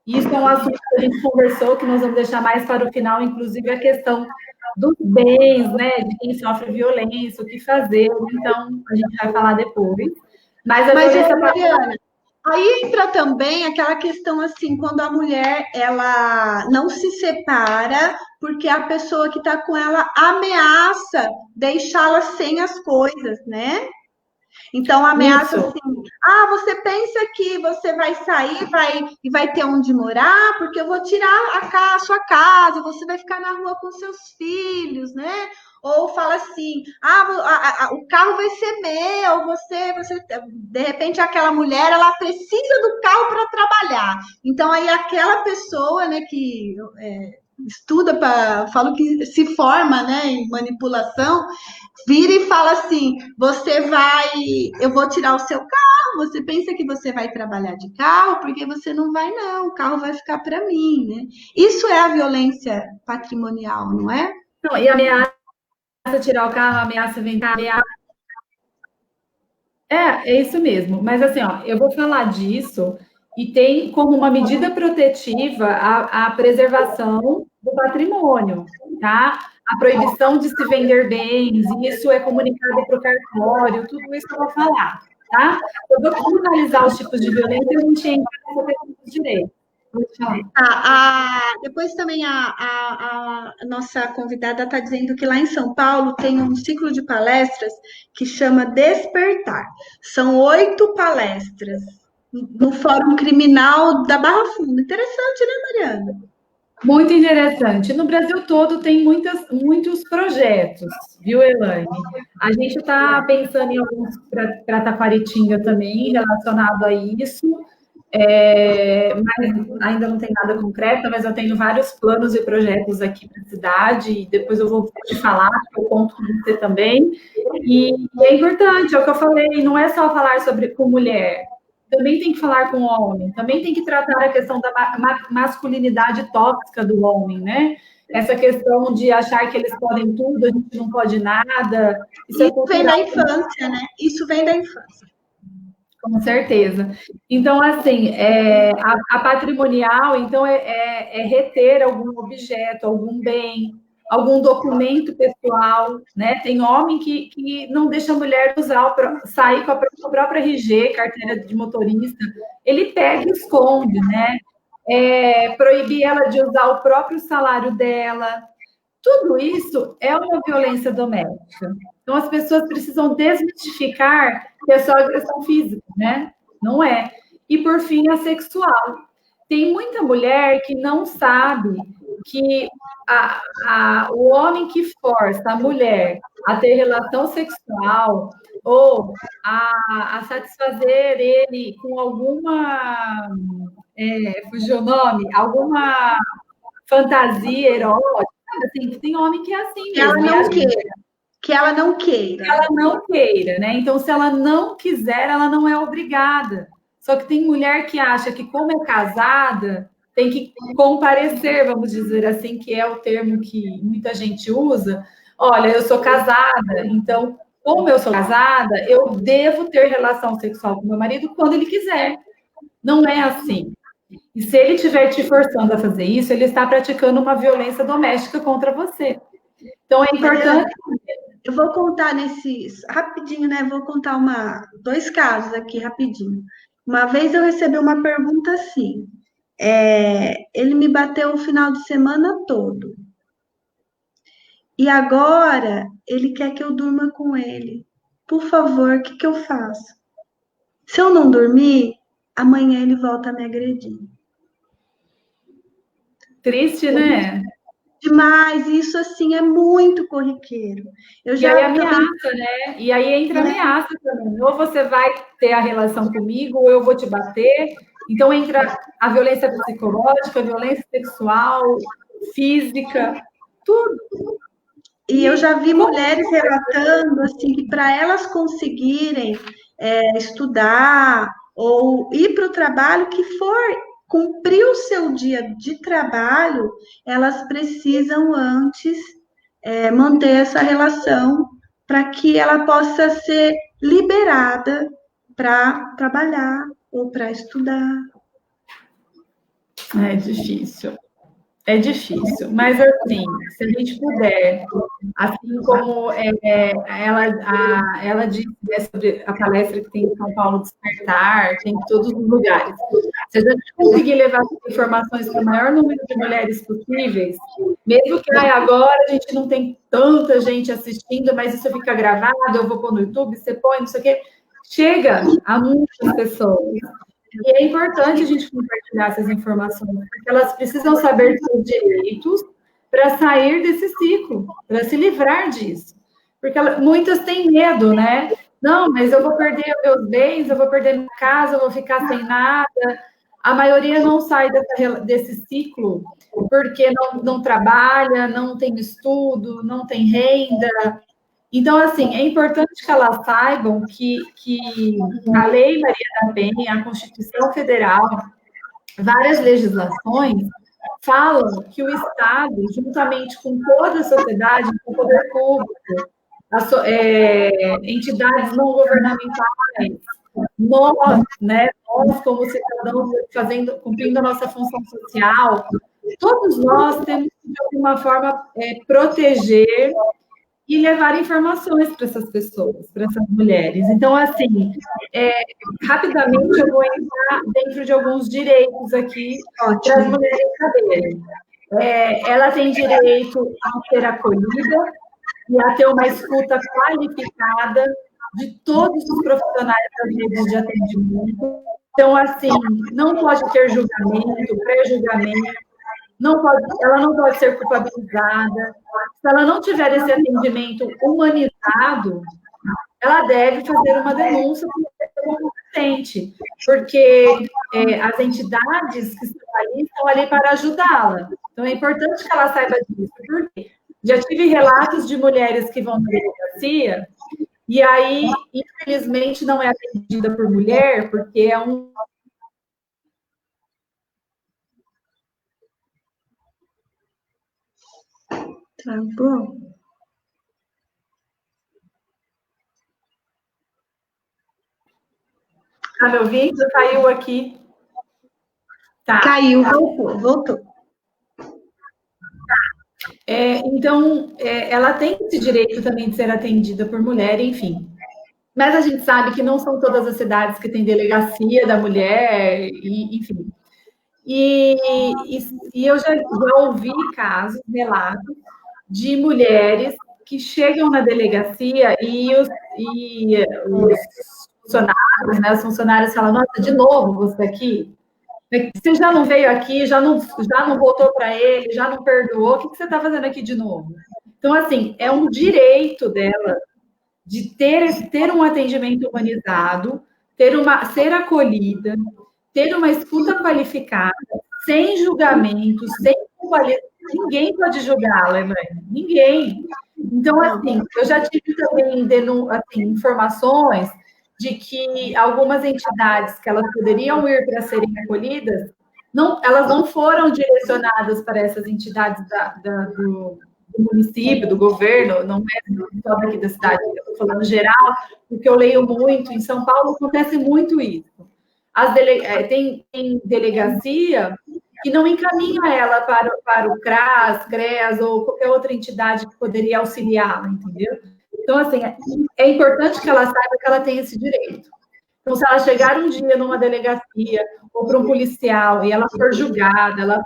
C: Isso é um assunto que a gente conversou, que nós vamos deixar mais para o final, inclusive a questão dos bens, né? De quem sofre violência, o que fazer. Então, a gente vai falar depois. Mas violência
A: Mariana, aí entra também aquela questão assim, quando a mulher ela não se separa porque a pessoa que está com ela ameaça deixá-la sem as coisas, né? Então ameaça
C: Isso.
A: assim: você pensa que você vai sair, vai ter onde morar, porque eu vou tirar a sua casa, você vai ficar na rua com seus filhos, né? Ou fala assim: o carro vai ser meu, você, de repente aquela mulher ela precisa do carro para trabalhar. Então aí aquela pessoa, né, que estuda falo que se forma, né, em manipulação, vira e fala assim: eu vou tirar o seu carro, você pensa que você vai trabalhar de carro, porque você não vai, não, o carro vai ficar para mim, né? Isso é a violência patrimonial, não é?
C: Não, e ameaça tirar o carro, ameaça vender, ameaça. É isso mesmo. Mas assim, ó, eu vou falar disso e tem como uma medida protetiva a preservação do patrimônio, tá? A proibição de se vender bens, isso é comunicado para o cartório, tudo isso eu vou falar, tá? Eu vou finalizar os tipos de violência e a gente entra nessa questão dos direitos.
A: Depois também a nossa convidada está dizendo que lá em São Paulo tem um ciclo de palestras que chama Despertar. São 8 palestras no Fórum Criminal da Barra Funda. Interessante, né, Mariana?
C: Muito interessante. No Brasil todo tem muitos projetos, viu, Elaine? A gente está pensando em alguns para Taquaritinga também, relacionado a isso, mas ainda não tem nada concreto, mas eu tenho vários planos e projetos aqui para a cidade, e depois eu vou te falar, eu conto com você também. E é importante, é o que eu falei, não é só falar com mulher, também tem que falar com o homem, também tem que tratar a questão da masculinidade tóxica do homem, né? Essa questão de achar que eles podem tudo, a gente não pode nada.
A: Isso vem da infância, né? Isso vem da infância.
C: Com certeza. Então, assim, a patrimonial, então, é reter algum objeto, algum bem, algum documento pessoal, né? Tem homem que não deixa a mulher sair com a própria RG, carteira de motorista, ele pega e esconde, né? Proibir ela de usar o próprio salário dela. Tudo isso é uma violência doméstica. Então, as pessoas precisam desmistificar que é só agressão física, né? Não é. E, por fim, a sexual. Tem muita mulher que não sabe que o homem que força a mulher a ter relação sexual ou a satisfazer ele com alguma... fugiu o nome? Alguma fantasia erótica. Assim, tem homem que é assim mesmo.
A: Que ela não queira.
C: Que ela não queira, né? Então, se ela não quiser, ela não é obrigada. Só que tem mulher que acha que, como é casada, tem que comparecer, vamos dizer assim, que é o termo que muita gente usa. Olha, eu sou casada, então, como eu sou casada, eu devo ter relação sexual com meu marido quando ele quiser. Não é assim. E se ele estiver te forçando a fazer isso, ele está praticando uma violência doméstica contra você. Então, é importante...
A: Eu vou contar rapidinho, né? Vou contar 2 casos aqui, rapidinho. Uma vez eu recebi uma pergunta assim, ele me bateu o final de semana todo, e agora ele quer que eu durma com ele. Por favor, o que eu faço? Se eu não dormir, amanhã ele volta a me agredir.
C: Triste, né?
A: Demais, isso assim é muito corriqueiro.
C: E aí ameaça, né? E aí entra ameaça também. Ou você vai ter a relação comigo, ou eu vou te bater. Então entra a violência psicológica, a violência sexual, física, tudo.
A: E eu já vi mulheres relatando assim que para elas conseguirem estudar ou ir para o trabalho que for, cumprir o seu dia de trabalho, elas precisam antes manter essa relação para que ela possa ser liberada para trabalhar ou para estudar.
C: É difícil. É difícil, mas assim, se a gente puder, assim como ela disse, né, sobre a palestra que tem em São Paulo Despertar, tem em todos os lugares. Se a gente conseguir levar essas informações para o maior número de mulheres possíveis, mesmo que agora a gente não tem tanta gente assistindo, mas isso fica gravado, eu vou pôr no YouTube, você põe, não sei o quê, chega a muitas pessoas. E é importante a gente compartilhar essas informações, porque elas precisam saber dos seus direitos para sair desse ciclo, para se livrar disso. Porque muitas têm medo, né? Não, mas eu vou perder meus bens, eu vou perder minha casa, eu vou ficar sem nada. A maioria não sai desse ciclo porque não trabalha, não tem estudo, não tem renda. Então, assim, é importante que elas saibam que a Lei Maria da Penha, a Constituição Federal, várias legislações falam que o Estado, juntamente com toda a sociedade, com o poder público, entidades não governamentais, nós como cidadãos cumprindo a nossa função social, todos nós temos que, de alguma forma, proteger e levar informações para essas pessoas, para essas mulheres. Então, assim, rapidamente eu vou entrar dentro de alguns direitos aqui para as mulheres saberem. Ela tem direito a ser acolhida e a ter uma escuta qualificada de todos os profissionais das redes de atendimento. Então, assim, não pode ter julgamento, pré-julgamento, ela não pode ser culpabilizada. Se ela não tiver esse atendimento humanizado, ela deve fazer uma denúncia competente, porque as entidades que estão ali para ajudá-la. Então, é importante que ela saiba disso, porque já tive relatos de mulheres que vão na delegacia e aí, infelizmente, não é atendida por mulher, porque é um...
A: Tá bom.
C: Tá me ouvindo? Caiu aqui. Tá.
A: Caiu, voltou.
C: Então, ela tem esse direito também de ser atendida por mulher, enfim. Mas a gente sabe que não são todas as cidades que têm delegacia da mulher, enfim. E eu já ouvi casos, relatos, de mulheres que chegam na delegacia e os funcionários, né, os funcionários falam, nossa, de novo você aqui? Você já não veio aqui, já não voltou para ele, já não perdoou, o que você está fazendo aqui de novo? Então, assim, é um direito dela de ter um atendimento humanizado, ser acolhida, ter uma escuta qualificada, sem julgamento, sem culpabilidade. Ninguém pode julgá-la, né? Ninguém. Então, assim, eu já tive também informações de que algumas entidades que elas poderiam ir para serem acolhidas, elas não foram direcionadas para essas entidades do município, do governo, não é só daqui da cidade, eu estou falando geral, porque eu leio muito, em São Paulo acontece muito isso. Tem delegacia que não encaminha ela para o CRAS, CREAS ou qualquer outra entidade que poderia auxiliá-la, entendeu? Então, assim, é importante que ela saiba que ela tem esse direito. Então, se ela chegar um dia numa delegacia ou para um policial e ela for julgada, ela for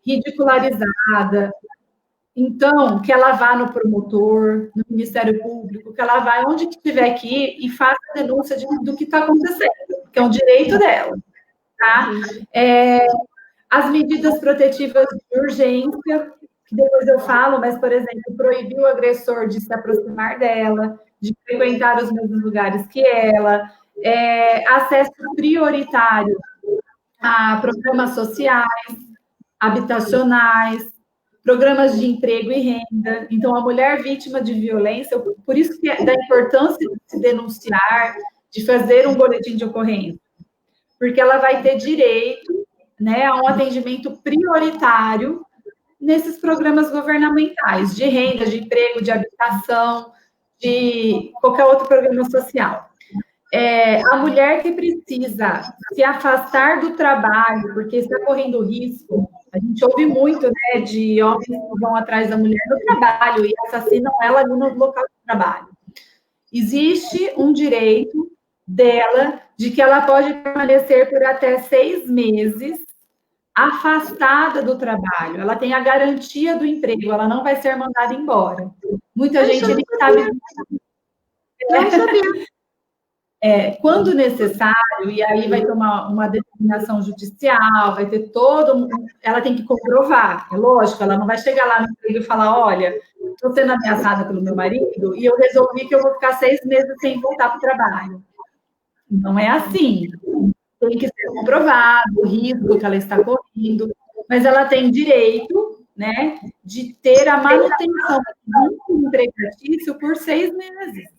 C: ridicularizada, então, que ela vá no promotor, no Ministério Público, que ela vá onde que tiver que ir e faça a denúncia do que está acontecendo, que é um direito dela, tá? As medidas protetivas de urgência, que depois eu falo, mas, por exemplo, proibir o agressor de se aproximar dela, de frequentar os mesmos lugares que ela, acesso prioritário a programas sociais, habitacionais, programas de emprego e renda. Então, a mulher vítima de violência, por isso que é da importância de se denunciar, de fazer um boletim de ocorrência, porque ela vai ter direito, né, a um atendimento prioritário nesses programas governamentais, de renda, de emprego, de habitação, de qualquer outro programa social. A mulher que precisa se afastar do trabalho, porque está correndo risco, a gente ouve muito, né, de homens que vão atrás da mulher no trabalho e assassinam ela ali no local de trabalho. Existe um direito dela de que ela pode permanecer por até 6 meses afastada do trabalho. Ela tem a garantia do emprego, ela não vai ser mandada embora. Muita gente nem sabe.
A: Não sabia.
C: Quando necessário, e aí vai tomar uma determinação judicial, vai ter ela tem que comprovar, é lógico, ela não vai chegar lá no emprego e falar, olha, estou sendo ameaçada pelo meu marido e eu resolvi que eu vou ficar 6 meses sem voltar para o trabalho. Não é assim. Tem que ser comprovado o risco que ela está correndo, mas ela tem direito, né, de ter a manutenção do empregatício por 6 meses.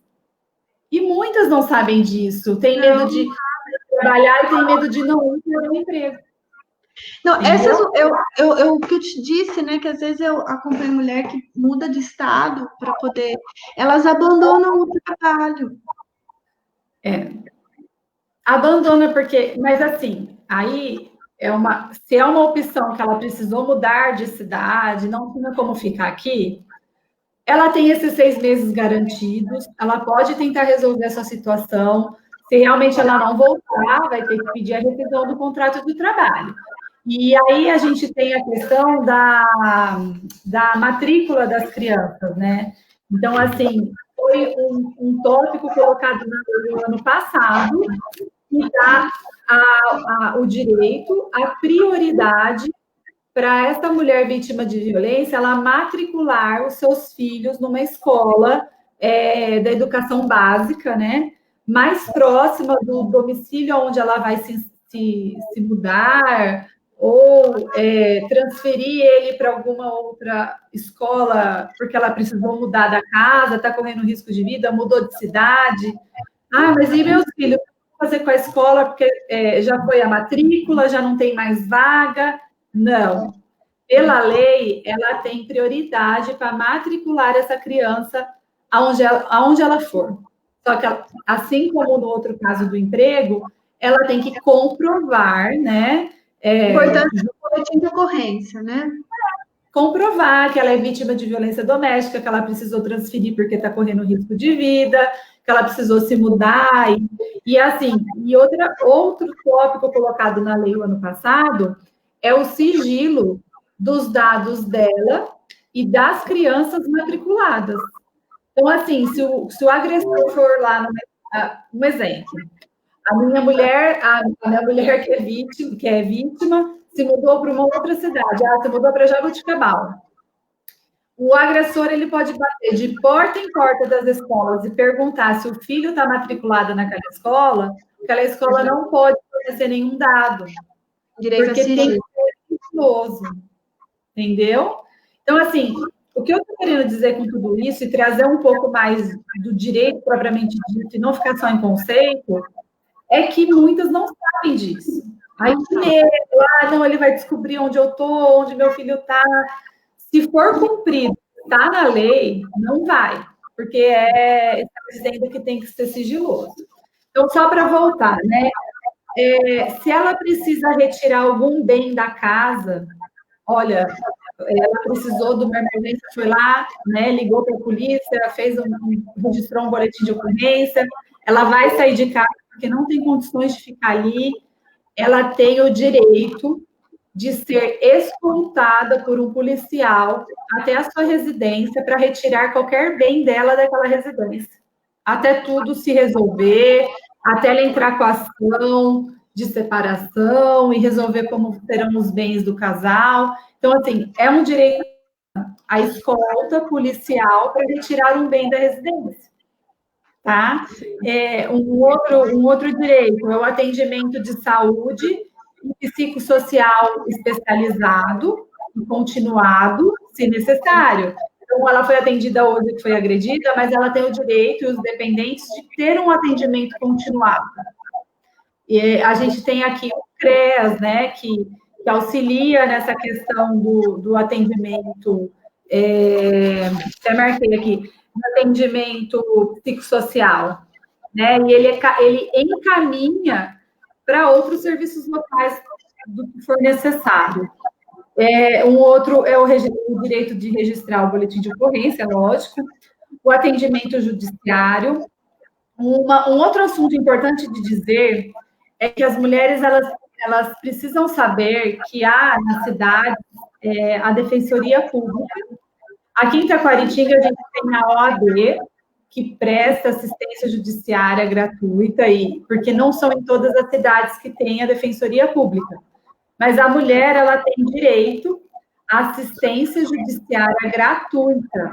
C: E muitas não sabem disso, tem medo de trabalhar e tem medo de não ter um emprego.
A: Não, o que eu te disse, né, que às vezes eu acompanho mulher que muda de estado para poder, elas abandonam o trabalho.
C: Abandona porque, mas assim, aí se é uma opção que ela precisou mudar de cidade, não tinha como ficar aqui, ela tem esses 6 meses garantidos, ela pode tentar resolver essa situação. Se realmente ela não voltar, vai ter que pedir a rescisão do contrato de trabalho. E aí a gente tem a questão da matrícula das crianças, né? Então, assim, foi um tópico colocado no ano passado, que dá o direito, a prioridade para essa mulher vítima de violência, ela matricular os seus filhos numa escola da educação básica, né? Mais próxima do domicílio onde ela vai se mudar, ou transferir ele para alguma outra escola, porque ela precisou mudar da casa, está correndo risco de vida, mudou de cidade. Mas e meus filhos? O que eu vou fazer com a escola? Porque já foi a matrícula, já não tem mais vaga. Não. Pela lei, ela tem prioridade para matricular essa criança aonde ela for. Só que, assim como no outro caso do emprego, ela tem que comprovar, né?
A: Importante do boletim de ocorrência, né?
C: Comprovar que ela é vítima de violência doméstica, que ela precisou transferir porque está correndo risco de vida, que ela precisou se mudar. E assim, outro tópico colocado na lei o ano passado é o sigilo dos dados dela e das crianças matriculadas. Então, assim, se o agressor for lá, um exemplo, a minha mulher que é vítima, se mudou para uma outra cidade, se mudou para Jaboticabal. O agressor ele pode bater de porta em porta das escolas e perguntar se o filho está matriculado naquela escola, aquela escola não pode fornecer nenhum dado.
A: Direito
C: porque tem que ser sigiloso. Entendeu? Então, assim, o que eu estou querendo dizer com tudo isso e trazer um pouco mais do direito propriamente dito e não ficar só em conceito, é que muitas não sabem disso. Aí, não, ele vai descobrir onde eu estou, onde meu filho está. Se for cumprido, está na lei, não vai, porque está dizendo que tem que ser sigiloso. Então, só para voltar, né? se ela precisa retirar algum bem da casa, olha, ela precisou de uma emergência, foi lá, né, ligou para a polícia, registrou um boletim de ocorrência, ela vai sair de casa porque não tem condições de ficar ali, ela tem o direito de ser escoltada por um policial até a sua residência para retirar qualquer bem dela daquela residência, até tudo se resolver, até ela entrar com a ação de separação e resolver como serão os bens do casal. Então, assim, é um direito a escolta policial para retirar um bem da residência, tá? Um outro direito é o atendimento de saúde e psicossocial especializado e continuado, se necessário. Então, ela foi atendida hoje, que foi agredida, mas ela tem o direito, e os dependentes, de ter um atendimento continuado. E a gente tem aqui o CREAS, né, que auxilia nessa questão do atendimento, até marquei aqui, atendimento psicossocial, né, e ele encaminha para outros serviços locais do que for necessário. Um outro é o direito de registrar o boletim de ocorrência, lógico, o atendimento judiciário. Um outro assunto importante de dizer é que as mulheres, elas precisam saber que há na cidade a Defensoria Pública. Aqui em Taquaritinga, a gente tem a OAB, que presta assistência judiciária gratuita, porque não são em todas as cidades que tem a Defensoria Pública. Mas a mulher, ela tem direito à assistência judiciária gratuita.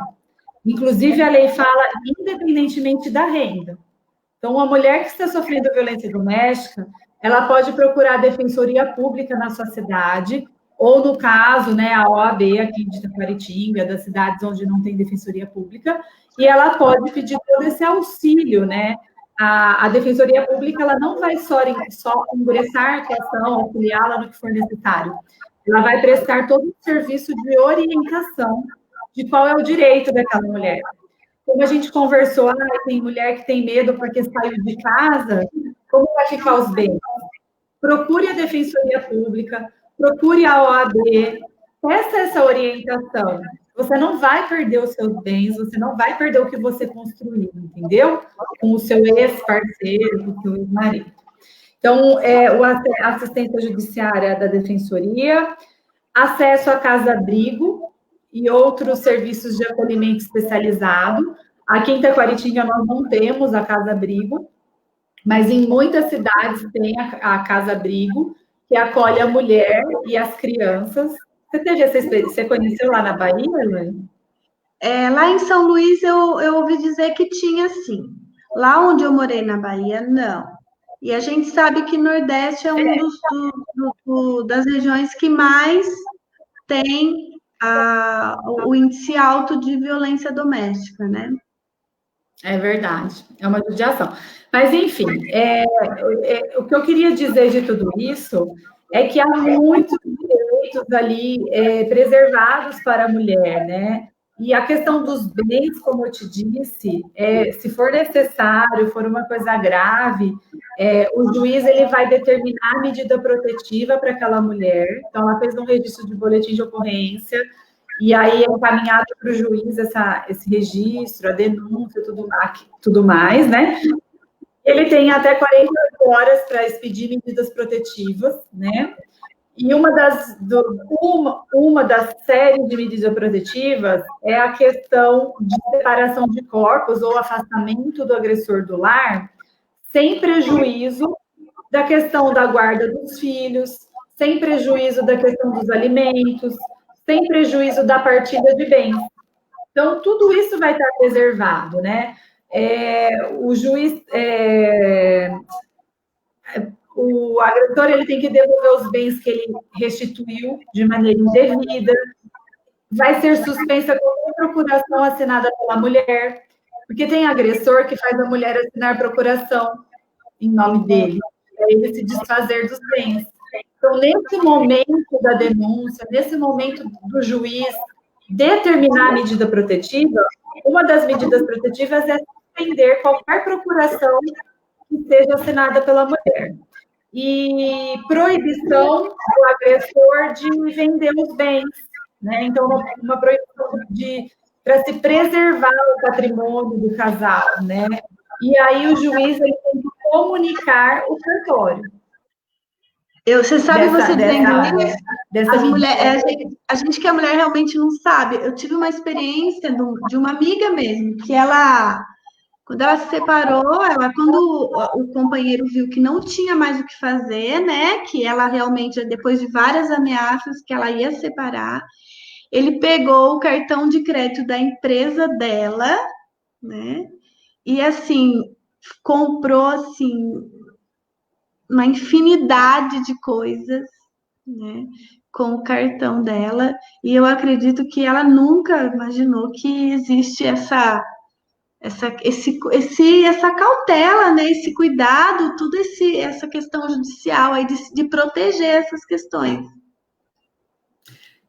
C: Inclusive, a lei fala independentemente da renda. Então, uma mulher que está sofrendo violência doméstica, ela pode procurar a Defensoria Pública na sua cidade, ou, no caso, né, a OAB aqui de Taquaritinga, das cidades onde não tem Defensoria Pública, e ela pode pedir todo esse auxílio, né? A Defensoria Pública, ela não vai só ingressar a questão, auxiliá-la no que for necessário. Ela vai prestar todo o serviço de orientação de qual é o direito daquela mulher. Como a gente conversou, tem mulher que tem medo porque saiu de casa, como vai ficar os bens? Procure a Defensoria Pública, procure a OAB, peça essa orientação. Você não vai perder os seus bens, você não vai perder o que você construiu, entendeu? Com o seu ex-parceiro, com o seu ex-marido. Então, a assistência judiciária da Defensoria, acesso à casa-abrigo e outros serviços de acolhimento especializado. Aqui em Taquaritinga nós não temos a casa-abrigo, mas em muitas cidades tem a casa-abrigo, que acolhe a mulher e as crianças. Você teve essa experiência? Você conheceu lá na Bahia, Elaine?
A: Lá em São Luís eu ouvi dizer que tinha sim. Lá onde eu morei na Bahia, não. E a gente sabe que Nordeste é das regiões que mais tem o índice alto de violência doméstica, né?
C: É verdade, é uma judiação. Mas, enfim, o que eu queria dizer de tudo isso é que há muitos direitos ali preservados para a mulher, né? E a questão dos bens, como eu te disse, se for necessário, for uma coisa grave, o juiz ele vai determinar a medida protetiva para aquela mulher. Então, ela fez um registro de boletim de ocorrência, e aí é encaminhado para o juiz esse registro, a denúncia, tudo mais, né? Ele tem até 48 horas para expedir medidas protetivas, né? E uma das séries de medidas protetivas é a questão de separação de corpos ou afastamento do agressor do lar, sem prejuízo da questão da guarda dos filhos, sem prejuízo da questão dos alimentos, sem prejuízo da partilha de bens. Então, tudo isso vai estar preservado, né? O juiz... o agressor ele tem que devolver os bens que ele restituiu de maneira indevida, vai ser suspensa qualquer procuração assinada pela mulher, porque tem agressor que faz a mulher assinar procuração em nome dele, para ele se desfazer dos bens. Então, nesse momento da denúncia, nesse momento do juiz determinar a medida protetiva, uma das medidas protetivas é suspender qualquer procuração que seja assinada pela mulher. e proibição do agressor de vender os bens, né? Então, uma proibição para se preservar o patrimônio do casal, né? E aí o juiz ele tem que comunicar o cartório.
A: Você sabe, você dizendo isso,
C: dessa
A: as mulheres, a gente que é mulher realmente não sabe. Eu tive uma experiência de uma amiga mesmo, que ela, quando ela se separou, quando o companheiro viu que não tinha mais o que fazer, né? Que ela realmente, depois de várias ameaças, que ela ia separar, ele pegou o cartão de crédito da empresa dela, né? E assim, comprou assim uma infinidade de coisas, né, com o cartão dela, e eu acredito que ela nunca imaginou que existe essa cautela, né, esse cuidado, essa questão judicial aí de proteger essas questões.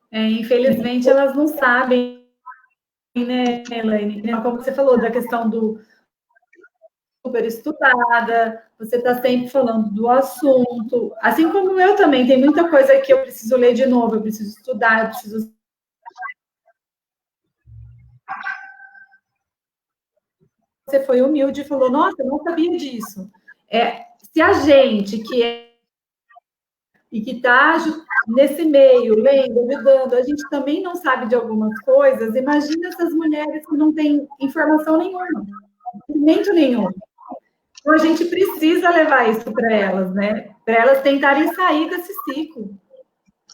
C: Infelizmente, elas não sabem, né, Elaine? Como você falou, da questão do super estudada, você está sempre falando do assunto, assim como eu também, tem muita coisa que eu preciso ler de novo, eu preciso estudar, eu preciso. Você foi humilde e falou, nossa, eu não sabia disso. Se a gente que está nesse meio, lendo, ajudando, a gente também não sabe de algumas coisas, imagina essas mulheres que não têm informação nenhuma, conhecimento nenhum. Então, a gente precisa levar isso para elas, né? Para elas tentarem sair desse ciclo.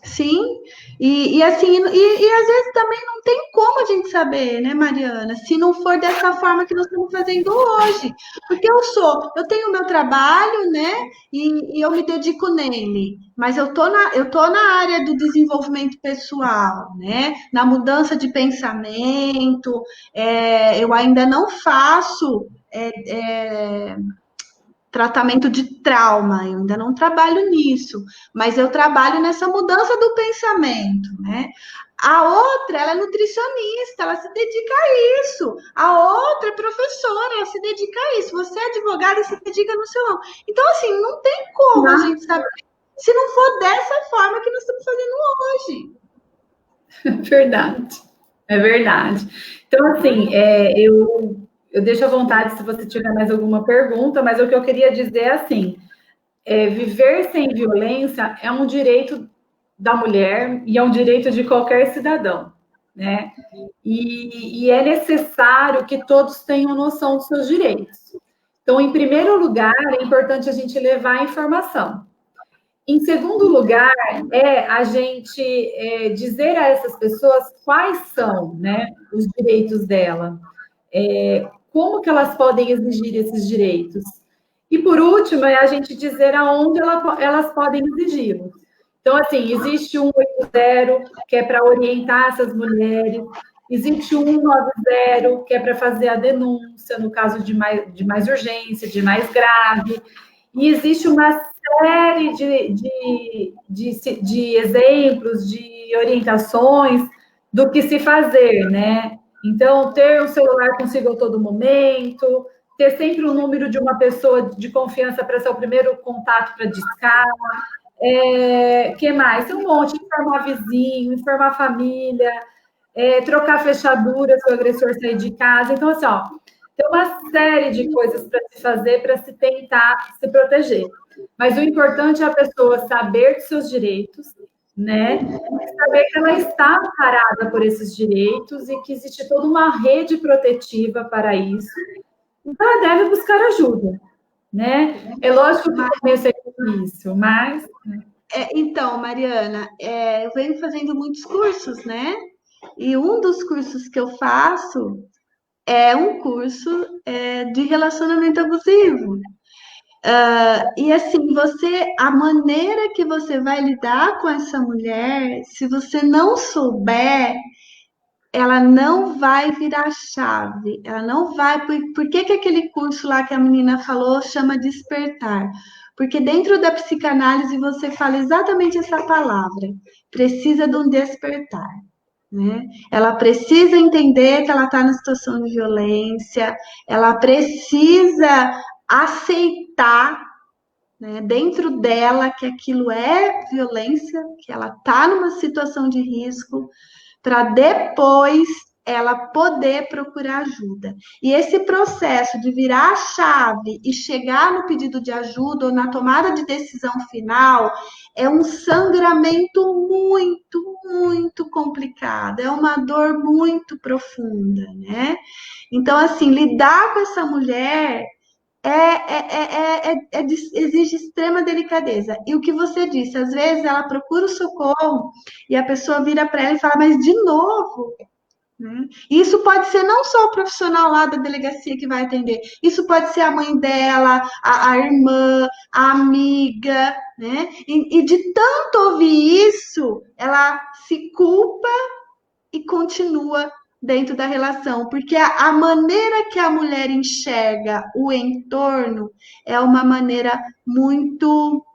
A: Sim, e assim, e às vezes também não tem como a gente saber, né, Mariana, se não for dessa forma que nós estamos fazendo hoje. Porque eu tenho o meu trabalho, né, e eu me dedico nele, mas eu tô na área do desenvolvimento pessoal, né, na mudança de pensamento, eu ainda não faço. Tratamento de trauma, eu ainda não trabalho nisso, mas eu trabalho nessa mudança do pensamento, né? A outra, ela é nutricionista, ela se dedica a isso. A outra é professora, ela se dedica a isso. Você é advogada e se dedica no seu ramo. Então, assim, não tem como a gente saber se não for dessa forma que nós estamos fazendo hoje.
C: Verdade, é verdade. Então, assim, eu deixo à vontade se você tiver mais alguma pergunta, mas o que eu queria dizer é assim, viver sem violência é um direito da mulher e é um direito de qualquer cidadão, né? E é necessário que todos tenham noção dos seus direitos. Então, em primeiro lugar, é importante a gente levar a informação. Em segundo lugar, a gente dizer a essas pessoas quais são, né, os direitos dela, como que elas podem exigir esses direitos. E, por último, é a gente dizer aonde elas podem exigi-los. Então, assim, existe o 180, que é para orientar essas mulheres, existe o 190, que é para fazer a denúncia, no caso de mais urgência, de mais grave, e existe uma série de exemplos, de orientações do que se fazer, né? Então, ter o celular consigo a todo momento, ter sempre o número de uma pessoa de confiança para ser o primeiro contato para discar. Que mais? Tem um monte, informar vizinho, informar família, trocar fechadura se o agressor sair de casa. Então, assim, ó, tem uma série de coisas para se fazer para se tentar se proteger. Mas o importante é a pessoa saber dos seus direitos, né? E saber que ela está amparada por esses direitos e que existe toda uma rede protetiva para isso. Então, ela deve buscar ajuda, né? É lógico que no começo é difícil, mas...
A: Então, Mariana, eu venho fazendo muitos cursos, né? E um dos cursos que eu faço é um curso de relacionamento abusivo. E assim, a maneira que você vai lidar com essa mulher, se você não souber, ela não vai virar chave, ela não vai. Por que aquele curso lá que a menina falou chama despertar? Porque dentro da psicanálise você fala exatamente essa palavra, precisa de um despertar. Né? Ela precisa entender que ela está na situação de violência, ela precisa aceitar né, dentro dela que aquilo é violência, que ela está numa situação de risco, para depois ela poder procurar ajuda. E esse processo de virar a chave e chegar no pedido de ajuda ou na tomada de decisão final é um sangramento muito complicado, é uma dor muito profunda, né? Então, assim, lidar com essa mulher exige extrema delicadeza. E o que você disse, às vezes ela procura o socorro e a pessoa vira para ela e fala, mas de novo, né? Isso pode ser não só o profissional lá da delegacia que vai atender, isso pode ser a mãe dela, a irmã, a amiga, né? E de tanto ouvir isso, ela se culpa e continua dentro da relação, porque a maneira que a mulher enxerga o entorno é uma maneira muito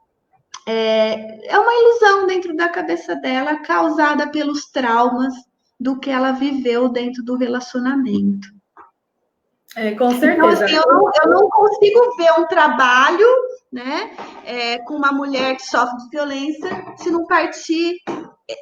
A: é uma ilusão dentro da cabeça dela, causada pelos traumas do que ela viveu dentro do relacionamento.
C: Com certeza.
A: Então, assim, eu não consigo ver um trabalho, né, com uma mulher que sofre de violência, se não partir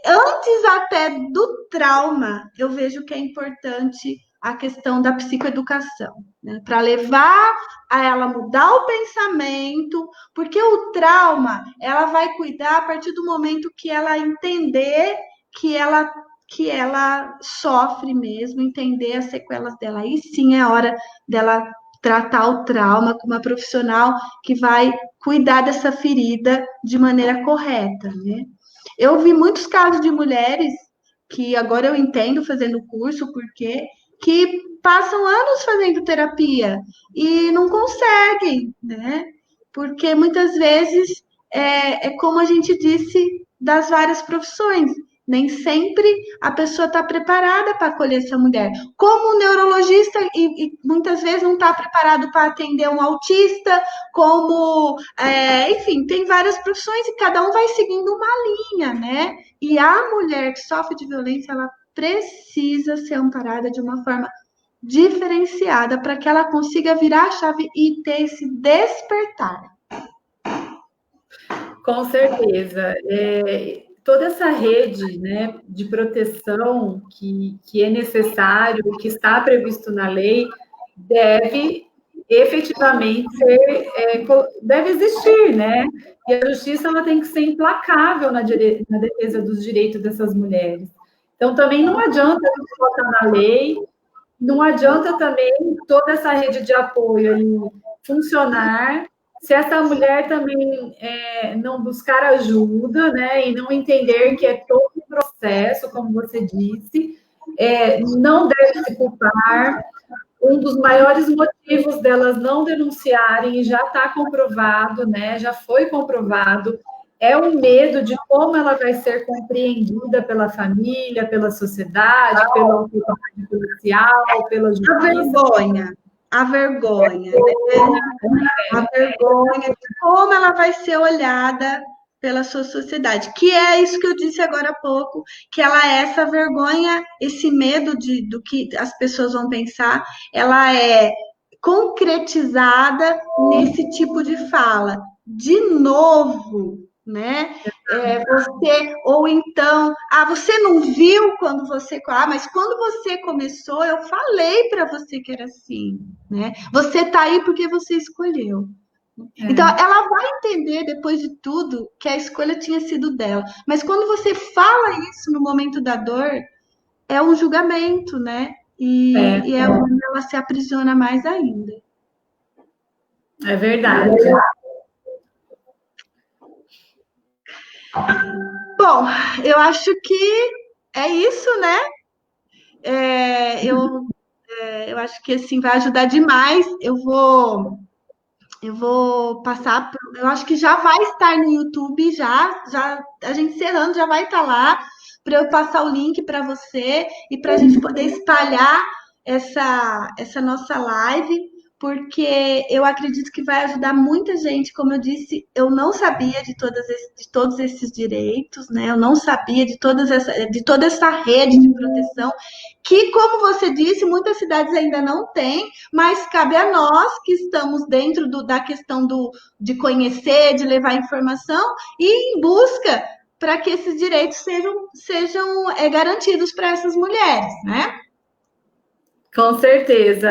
A: antes até do trauma. Eu vejo que é importante a questão da psicoeducação, né, para levar a ela mudar o pensamento, porque o trauma ela vai cuidar a partir do momento que ela entender que ela sofre mesmo, entender as sequelas dela. Aí sim é hora dela tratar o trauma com uma profissional que vai cuidar dessa ferida de maneira correta, né? Eu vi muitos casos de mulheres que agora eu entendo fazendo curso, porque que passam anos fazendo terapia e não conseguem, né? Porque muitas vezes como a gente disse das várias profissões. Nem sempre a pessoa está preparada para acolher essa mulher. Como um neurologista, e muitas vezes não está preparado para atender um autista, enfim, tem várias profissões e cada um vai seguindo uma linha, né? E a mulher que sofre de violência, ela precisa ser amparada de uma forma diferenciada para que ela consiga virar a chave e ter esse despertar.
C: Com certeza. Toda essa rede, né, de proteção que é necessário, que está previsto na lei, deve efetivamente deve existir, né? E a justiça ela tem que ser implacável na defesa dos direitos dessas mulheres. Então, também não adianta a gente colocar na lei, não adianta também toda essa rede de apoio ali funcionar se essa mulher também não buscar ajuda, né, e não entender que é todo um processo, como você disse, não deve se culpar. Um dos maiores motivos delas não denunciarem, já está comprovado, né, já foi comprovado, é o medo de como ela vai ser compreendida pela família, pela sociedade, pela autoridade policial, pela justiça.
A: A vergonha de como ela vai ser olhada pela sua sociedade, que é isso que eu disse agora há pouco, que ela é essa vergonha, esse medo do que as pessoas vão pensar, ela é concretizada nesse tipo de fala. De novo, né? Ou então, você não viu quando você, mas quando você começou, eu falei para você que era assim, né? Você tá aí porque você escolheu. Então, ela vai entender, depois de tudo, que a escolha tinha sido dela. Mas quando você fala isso no momento da dor, é um julgamento, né? E é onde ela se aprisiona mais ainda.
C: É verdade.
A: Bom, eu acho que é isso, né? Eu acho que assim vai ajudar demais. Eu vou passar. Eu acho que já vai estar no YouTube, já a gente encerrando, já vai estar lá para eu passar o link para você e para a gente poder espalhar essa nossa live, porque eu acredito que vai ajudar muita gente. Como eu disse, eu não sabia de todos esses direitos, né? Eu não sabia de de toda essa rede de proteção, que, como você disse, muitas cidades ainda não têm, mas cabe a nós que estamos dentro da questão de conhecer, de levar informação e em busca para que esses direitos sejam garantidos para essas mulheres, né?
C: Com certeza.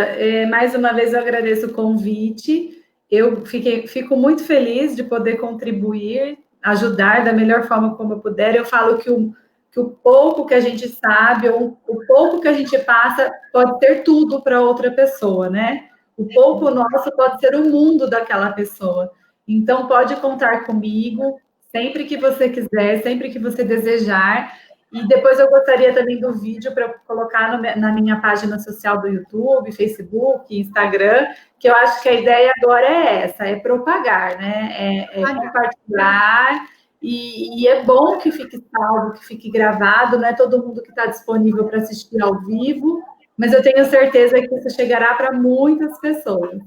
C: Mais uma vez eu agradeço o convite. Eu fico muito feliz de poder contribuir, ajudar da melhor forma como eu puder. Eu falo que o pouco que a gente sabe, ou o pouco que a gente passa, pode ter tudo para outra pessoa, né? O pouco nosso pode ser o mundo daquela pessoa. Então, pode contar comigo sempre que você quiser, sempre que você desejar. E depois eu gostaria também do vídeo para colocar na minha página social do YouTube, Facebook, Instagram, que eu acho que a ideia agora é essa, é propagar, né? É compartilhar, e é bom que fique salvo, que fique gravado, não é todo mundo que está disponível para assistir ao vivo, mas eu tenho certeza que isso chegará para muitas pessoas.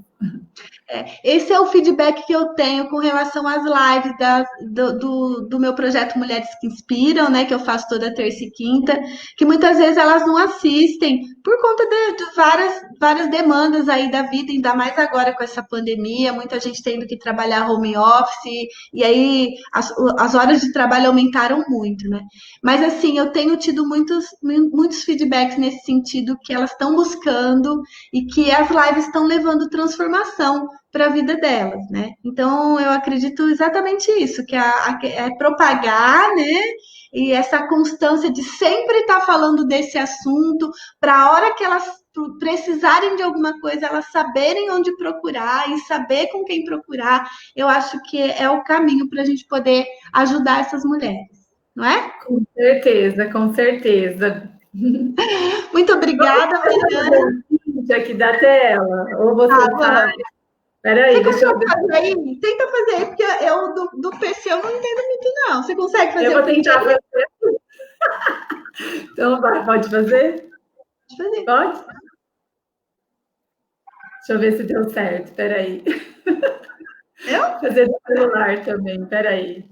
A: Esse é o feedback que eu tenho com relação às lives do meu projeto Mulheres que Inspiram, né? Que eu faço toda terça e quinta, que muitas vezes elas não assistem por conta de várias demandas aí da vida, ainda mais agora com essa pandemia, muita gente tendo que trabalhar home office, e aí as horas de trabalho aumentaram muito, né? Mas assim, eu tenho tido muitos feedbacks nesse sentido que elas estão buscando e que as lives estão levando transformação para a vida delas, né? Então, eu acredito exatamente isso, que é propagar, né? E essa constância de sempre estar falando desse assunto, para a hora que elas precisarem de alguma coisa, elas saberem onde procurar e saber com quem procurar, eu acho que é o caminho para a gente poder ajudar essas mulheres, não é?
C: Com certeza, com certeza.
A: Muito obrigada, Mariana.
C: Aqui da tela. Ou você faz. Peraí, deixa eu ver.
A: Fazer aí? Tenta fazer aí, porque eu do PC eu não entendo muito, não. Você consegue fazer?
C: Eu vou tentar fazer. Então vai, pode fazer?
A: Pode fazer.
C: Pode? Deixa eu ver se deu certo, peraí.
A: Eu?
C: Fazer do celular também, peraí.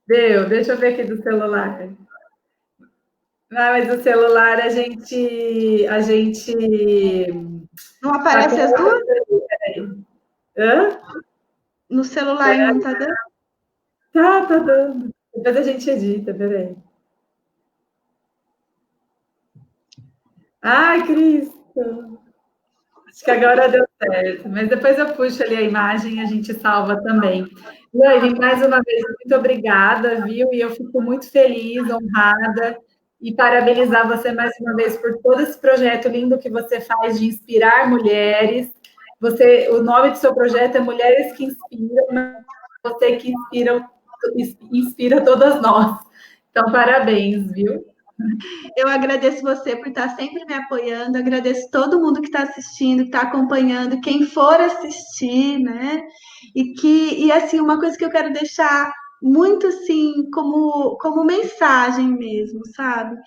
C: Deu, deixa eu ver aqui do celular. Não, mas o celular a gente
A: não aparece as duas?
C: Hã?
A: No celular não tá dando?
C: Tá dando. Depois a gente edita, peraí. Ai, Cristo! Acho que agora deu certo, mas depois eu puxo ali a imagem e a gente salva também. Laine, mais uma vez, muito obrigada, viu? E eu fico muito feliz, honrada, e parabenizar você mais uma vez por todo esse projeto lindo que você faz de inspirar mulheres. O nome do seu projeto é Mulheres que Inspiram, mas você que inspira todas nós. Então, parabéns, viu?
A: Eu agradeço você por estar sempre me apoiando, agradeço todo mundo que está assistindo, que está acompanhando, quem for assistir, né? E assim, uma coisa que eu quero deixar muito assim, como mensagem mesmo, sabe?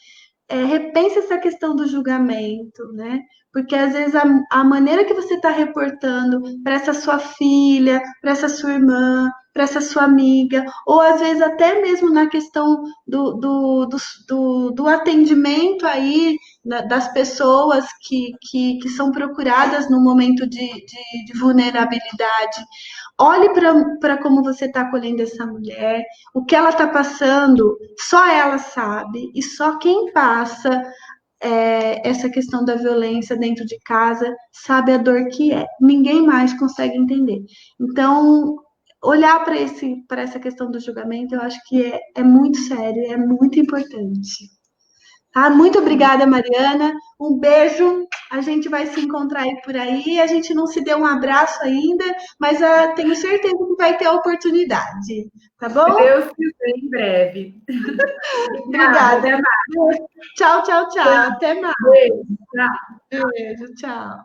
A: Repense essa questão do julgamento, né? Porque às vezes a maneira que você está reportando para essa sua filha, para essa sua irmã, para essa sua amiga, ou às vezes até mesmo na questão do atendimento aí das pessoas que são procuradas no momento de vulnerabilidade. Olhe para como você está acolhendo essa mulher, o que ela está passando, só ela sabe, e só quem passa essa questão da violência dentro de casa sabe a dor que é. Ninguém mais consegue entender. Então, olhar para essa questão do julgamento, eu acho que é muito sério, é muito importante. Tá? Muito obrigada, Mariana. Um beijo. A gente vai se encontrar aí por aí. A gente não se deu um abraço ainda, mas tenho certeza que vai ter a oportunidade. Tá bom?
C: Deus quiser, em breve.
A: Obrigada. Até mais. Tchau, tchau, tchau. Até mais.
C: Beijo, tchau.
A: Beijo, tchau.